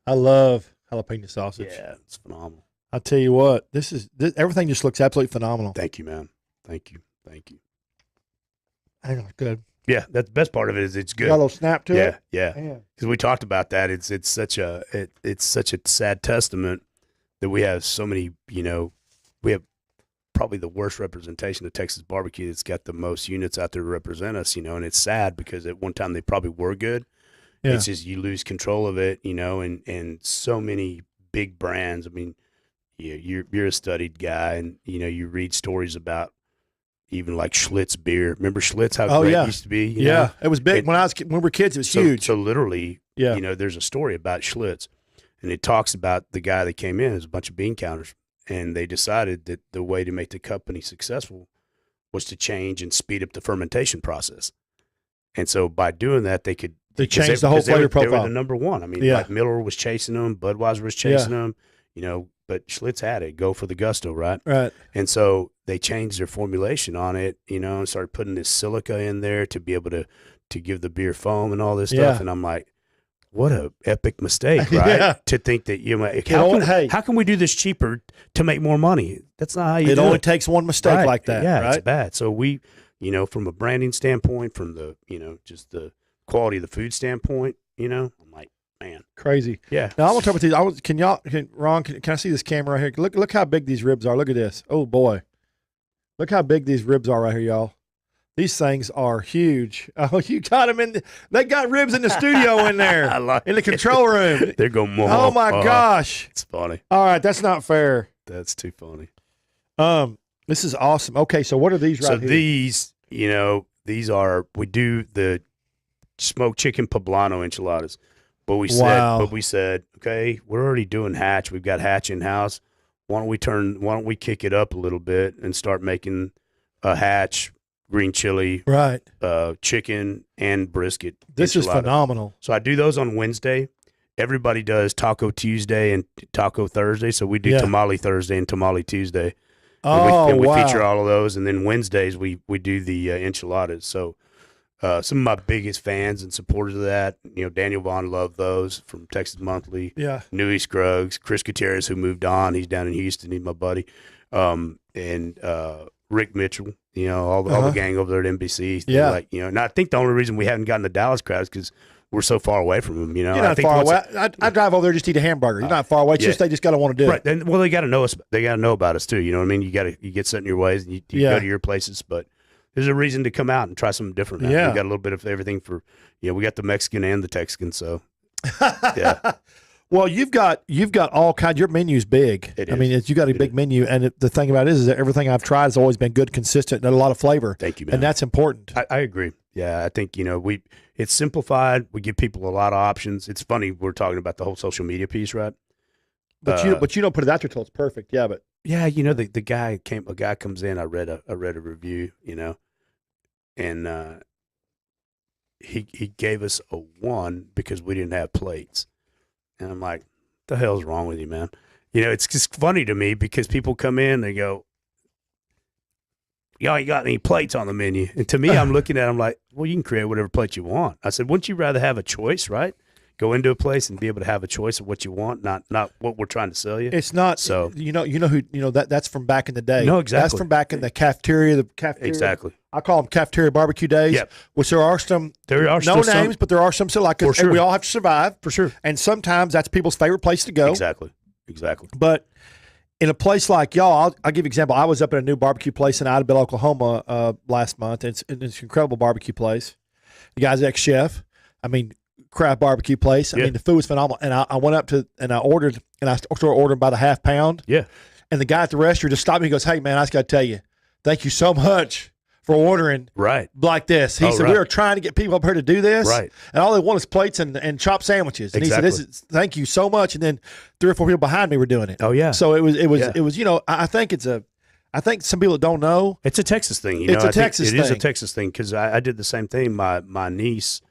I love jalapeno sausage. Yeah, it's phenomenal. I'll tell you what, everything just looks absolutely phenomenal. Thank you, man. Thank you. I think it's good. Yeah, that's the best part of it is it's good. Got a little snap to it. Yeah. Because we talked about that. It's such a sad testament that we have so many. We have probably the worst representation of Texas barbecue. That's got the most units out there to represent us. And it's sad because at one time they probably were good. Yeah. It's just you lose control of it. And so many big brands. I mean, you're a studied guy, and you read stories about. Even like Schlitz beer. Remember Schlitz, how great it used to be? You know? It was big. When we were kids, it was huge. So literally, there's a story about Schlitz, and it talks about the guy that came in. It was a bunch of bean counters, and they decided that the way to make the company successful was to change and speed up the fermentation process. And so by doing that, they changed the whole flavor profile. They were the number one. I mean, like Miller was chasing them, Budweiser was chasing them, but Schlitz had it, go for the gusto, right? Right. And so they changed their formulation on it, and started putting this silica in there to be able to give the beer foam and all this stuff. And I'm like, what a epic mistake, right? To think that how can we do this cheaper to make more money? That's not how you do it. It only takes one mistake like that. Yeah, right? It's bad. So we, from a branding standpoint, from the, just the quality of the food standpoint, I'm like, man, Crazy. yeah. Now I'm gonna talk about these. Can I see this camera right here? Look how big these ribs are. Look at this. Oh boy, look how big these ribs are right here, y'all. These things are huge. Oh, you got them they got ribs in the studio in there, in the control room. They're going more. Oh my gosh, it's funny. All right, that's not fair. That's too funny. This is awesome. Okay, so what are these right here? So these, we do the smoked chicken poblano enchiladas. But we said, okay, we're already doing hatch. We've got hatch in house. Why don't we kick it up a little bit and start making a hatch, green chili, right? Chicken and brisket. This is phenomenal. So I do those on Wednesday. Everybody does Taco Tuesday and Taco Thursday. So we do Tamale Thursday and Tamale Tuesday. And we feature all of those. And then Wednesdays we do the enchiladas. So some of my biggest fans and supporters of that, Daniel Vaughn loved those from Texas Monthly. Yeah. Newey Scruggs, Chris Gutierrez, who moved on. He's down in Houston. He's my buddy. And Rick Mitchell, all the gang over there at NBC. Yeah. And I think the only reason we haven't gotten the Dallas crowd is because we're so far away from them. You're not far away. I drive over there just to eat a hamburger. You're not far away. It's just they just got to want to do it. Right. Well, they got to know us. They got to know about us too. You know what I mean? You get set in your ways and you go to your places, but there's a reason to come out and try something different now. Yeah. We got a little bit of everything for, we got the Mexican and the Texican. So, yeah. Well, you've got all kinds. Your menu's big. It is. I mean, you got a big menu, and the thing about it is that everything I've tried has always been good, consistent, and a lot of flavor. Thank you, man. And that's important. I agree. Yeah, I think it's simplified. We give people a lot of options. It's funny we're talking about the whole social media piece, right? But you don't put it out there till it's perfect. Yeah, but yeah, a guy comes in. I read a review, and he gave us a 1 because we didn't have plates. And I'm like, the hell's wrong with you, man? It's just funny to me because people come in, they go, y'all ain't got any plates on the menu. And to me, I'm looking at it, I'm like, well, you can create whatever plate you want. I said, wouldn't you rather have a choice, right? Go into a place and be able to have a choice of what you want, not what we're trying to sell you. It's not so that's from back in the day. No, exactly. That's from back in the cafeteria. Exactly. I call them cafeteria barbecue days. Yep. Which there are no names, but there are some still like sure. We all have to survive. For sure. And sometimes that's people's favorite place to go. Exactly. But in a place like y'all, I'll give you an example. I was up at a new barbecue place in Idabel, Oklahoma last month. It's an incredible barbecue place. The guy's ex-chef. I mean, craft barbecue place. I mean, the food was phenomenal. And I went up to and I ordered, and I started ordering by the half pound. Yeah. And the guy at the restaurant just stopped me and goes, "Hey, man, I just got to tell you, thank you so much for ordering like this." He said, "We are trying to get people up here to do this. Right. And all they want is plates and chopped sandwiches." And exactly. he said, thank you so much. And then 3 or 4 people behind me were doing it. Oh, yeah. So it was, I think some people that don't know. It's a Texas thing. It is a Texas thing because I did the same thing. My niece,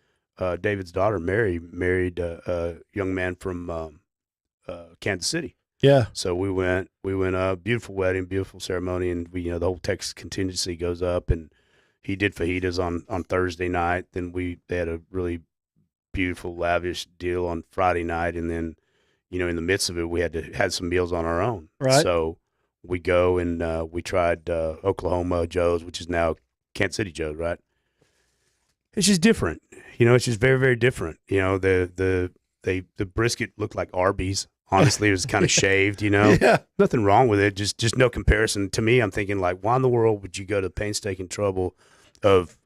David's daughter, married a young man from Kansas City. Yeah. So we went up, beautiful wedding, beautiful ceremony, and the whole Texas contingency goes up, and he did fajitas on Thursday night. Then they had a really beautiful, lavish deal on Friday night, and then in the midst of it, we had some meals on our own. Right. So we go and we tried Oklahoma Joe's, which is now Kansas City Joe's, right? It's just different. It's just very, very different. The brisket looked like Arby's. Honestly, it was kind of shaved, Yeah. Nothing wrong with it. Just no comparison. To me, I'm thinking like, why in the world would you go to painstaking trouble of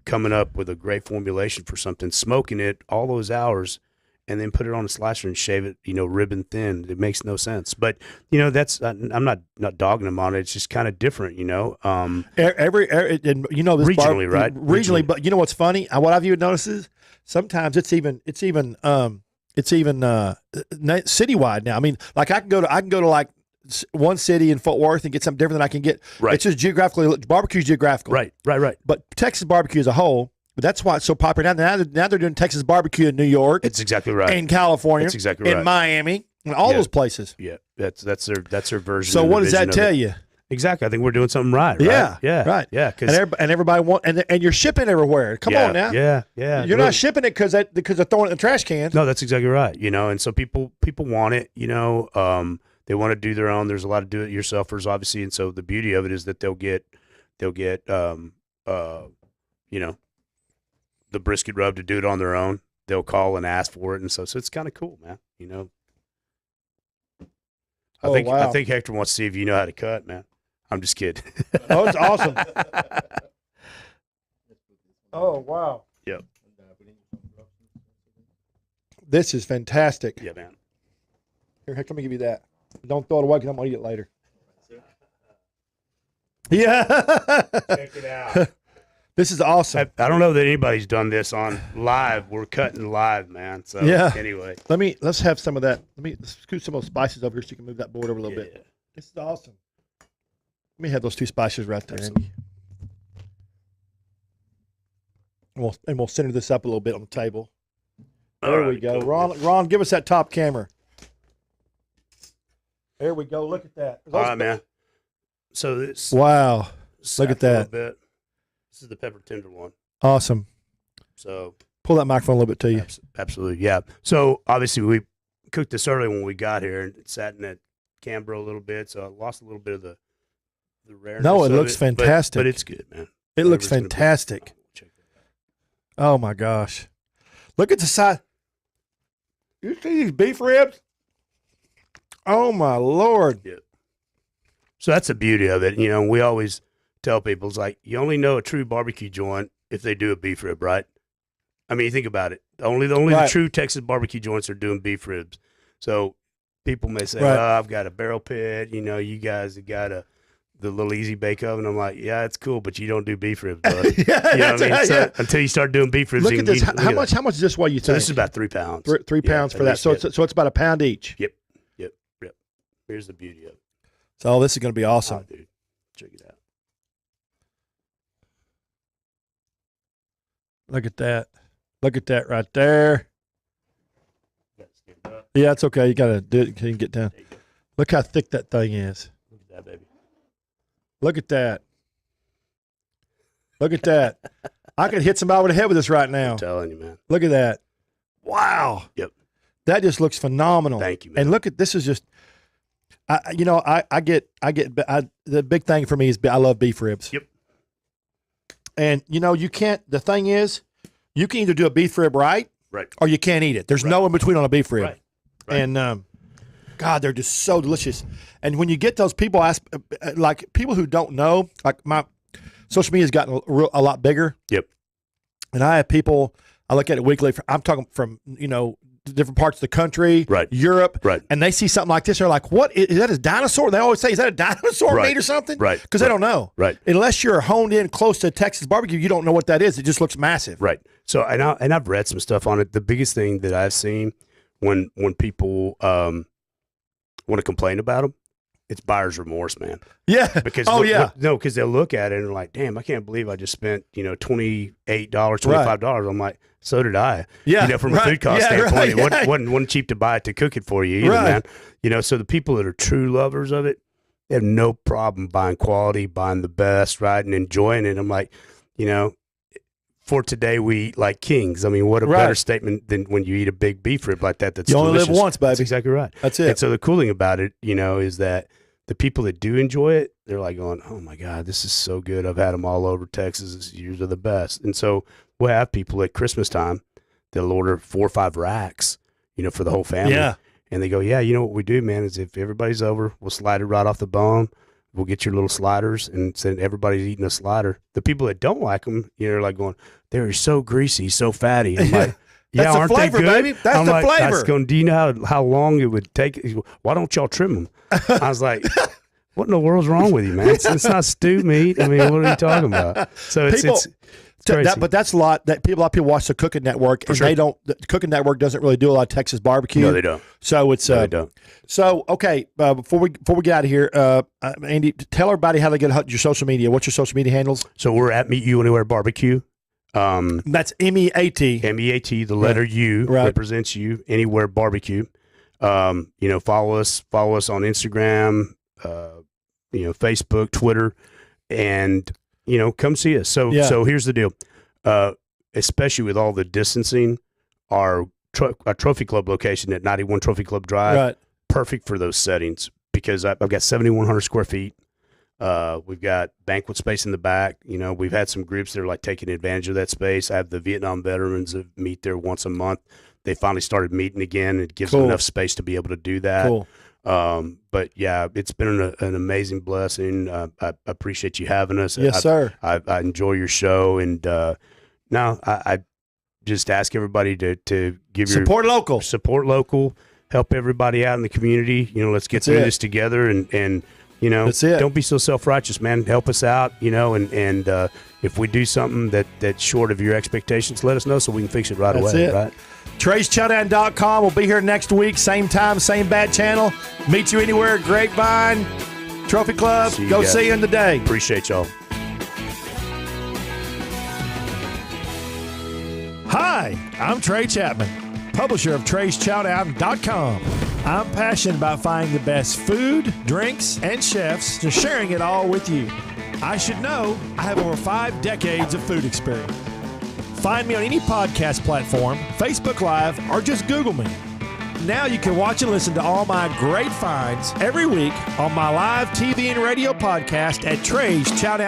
coming up with a great formulation for something, smoking it all those hours, and then put it on a slicer and shave it, ribbon thin? It makes no sense. But that's I'm not dogging them on it. It's just kind of different, regionally, right? Regionally, but you know what's funny? What I've even noticed is sometimes it's even citywide now. I mean, like I can go to like one city in Fort Worth and get something different than I can get. Right. It's just geographically. Barbecue's geographical. Right. But Texas barbecue as a whole. But that's why it's so popular now. Now they're doing Texas barbecue in New York. It's exactly right. In California. That's exactly right. In Miami. And all those places. Yeah. That's their version. So what does that tell you? Exactly. I think we're doing something right. Yeah. Yeah. Right. Yeah. And everybody and you're shipping everywhere. Come on now. Yeah. You're not shipping it because they're throwing it in the trash can. No, that's exactly right. And so people want it. They want to do their own. There's a lot of do-it-yourselfers, obviously, and so the beauty of it is that they'll get the brisket rub to do it on their own. they'll call and ask for it, and so it's kind of cool, man. You know, I think Hector wants to see if you know how to cut, man. I'm just kidding. Oh, it's awesome. Oh, wow. Yep. This is fantastic. Yeah, man. Here, Hector, let me give you that. Don't throw it away because I'm going to eat it later. Yeah. Check it out. This is awesome. I don't know that anybody's done this on live. We're cutting live, man. So yeah. Anyway, let's have some of that. Let's scoot some of those spices over here so you can move that board over a little bit. This is awesome. Let me have those 2 spices right there, Andy. And we'll center this up a little bit on the table. There we go. Cool. Ron, give us that top camera. There we go. Look at that. All right, man. So this. Wow. Look at that. Bit. This is the pepper tenderloin. Awesome. So pull that microphone a little bit to you. Absolutely, yeah. So obviously we cooked this early when we got here, and it sat in that Canberra a little bit, so I lost a little bit of the rareness. No, it looks fantastic. But it's good, man. It looks fantastic. Oh my gosh! Look at the size. You see these beef ribs? Oh my Lord! Yeah. So that's the beauty of it. You know, we always tell people, it's like, you only know a true barbecue joint if they do a beef rib, right? I mean, think about it. Only the true Texas barbecue joints are doing beef ribs. So people may say, well, I've got a barrel pit. You know, you guys have got the little easy bake oven. I'm like, yeah, it's cool, but you don't do beef ribs, bud. Yeah, you know what I mean? So until you start doing beef ribs. Look at this. How much is this weigh, you think? So this is about 3 pounds. 3 pounds for that. So it's about a pound each. Yep. Here's the beauty of it. So this is going to be awesome. Oh, dude. Check it out. Look at that. Look at that right there. Yeah, it's okay. You got to do it. You can get down. Look how thick that thing is. Look at that, baby. Look at that. Look at that. I could hit somebody over the head with this right now. I'm telling you, man. Look at that. Wow. Yep. That just looks phenomenal. Thank you, man. And look at this is just. The big thing for me is I love beef ribs. Yep. And you can't. The thing is, you can either do a beef rib right, or you can't eat it. There's no in between on a beef rib. Right. And God, they're just so delicious. And when you get those people like people who don't know, like my social media has gotten a lot bigger. Yep. And I have people. I look at it weekly. I'm talking from different parts of the country, Europe, and they see something like this. They're like, "What is that? A dinosaur?" They always say, "Is that a dinosaur meat or something?" Right, because they don't know. Right, unless you're honed in close to Texas barbecue, you don't know what that is. It just looks massive. Right. So and I've read some stuff on it. The biggest thing that I've seen when people want to complain about them, it's buyer's remorse, man. Yeah. Because because they'll look at it and they're like, "Damn, I can't believe I just spent $28, $25." I'm like, so did I. Yeah. From a food cost standpoint, it wasn't cheap to buy it to cook it for you either, man. So the people that are true lovers of it, they have no problem buying quality, buying the best, right, and enjoying it. I'm like, for today we eat like kings. I mean, what a better statement than when you eat a big beef rib like that. That's you only delicious. live once, baby. That's exactly right. That's it. And so the cool thing about it, is that the people that do enjoy it, they're like going, "Oh my God, this is so good. I've had them all over Texas. Yours are the best." And so we'll have people at Christmas time, they'll order 4 or 5 racks, for the whole family. Yeah. And they go, "Yeah, what we do, man, is if everybody's over, we'll slide it right off the bone. We'll get your little sliders," and then everybody's eating a slider. The people that don't like them, they're like going, "They're so greasy, so fatty." I'm like, "Yeah, that's aren't the flavor, they good?" baby. That's the flavor. I was going, "Do you know how long it would take? Why don't y'all trim them?" I was like, "What in the world's wrong with you, man? It's not stew meat. I mean, what are you talking about?" So it's crazy. But that's a lot that a lot of people watch the Cooking Network, and they don't. The Cooking Network doesn't really do a lot of Texas barbecue. No, they don't. So it's they don't. So okay, before we get out of here, Andy, tell everybody how to get your social media. What's your social media handles? So we're at Meat U Anywhere BBQ. That's MEAT. MEAT. The letter U represents you anywhere barbecue. Follow us on Instagram, Facebook, Twitter, and come see us. So here's the deal. Especially with all the distancing, our Trophy Club location at 91 Trophy Club Drive, perfect for those settings because I've got 7,100 square feet. We've got banquet space in the back. You know, we've had some groups that are like taking advantage of that space. I have the Vietnam veterans that meet there once a month. They finally started meeting again. It gives them enough space to be able to do that. Cool. But yeah, it's been an amazing blessing. I appreciate you having us. Yes, sir. I enjoy your show, and I just ask everybody to give support local, help everybody out in the community. You know, let's get through this together, and you know, don't be so self-righteous, man. Help us out, you know, and if we do something that's short of your expectations, let us know so we can fix it right away. Right? TreyChowdown.com. We'll be here next week, same time, same bat channel. Meet You Anywhere, Grapevine, Trophy Club. Go see you in the day. Appreciate y'all. Hi, I'm Trey Chapman, publisher of TreyChowdown.com. I'm passionate about finding the best food, drinks, and chefs, and sharing it all with you. I should know I have over 5 decades of food experience. Find me on any podcast platform, Facebook Live, or just Google me. Now you can watch and listen to all my great finds every week on my live TV and radio podcast at Trey's Chowdown.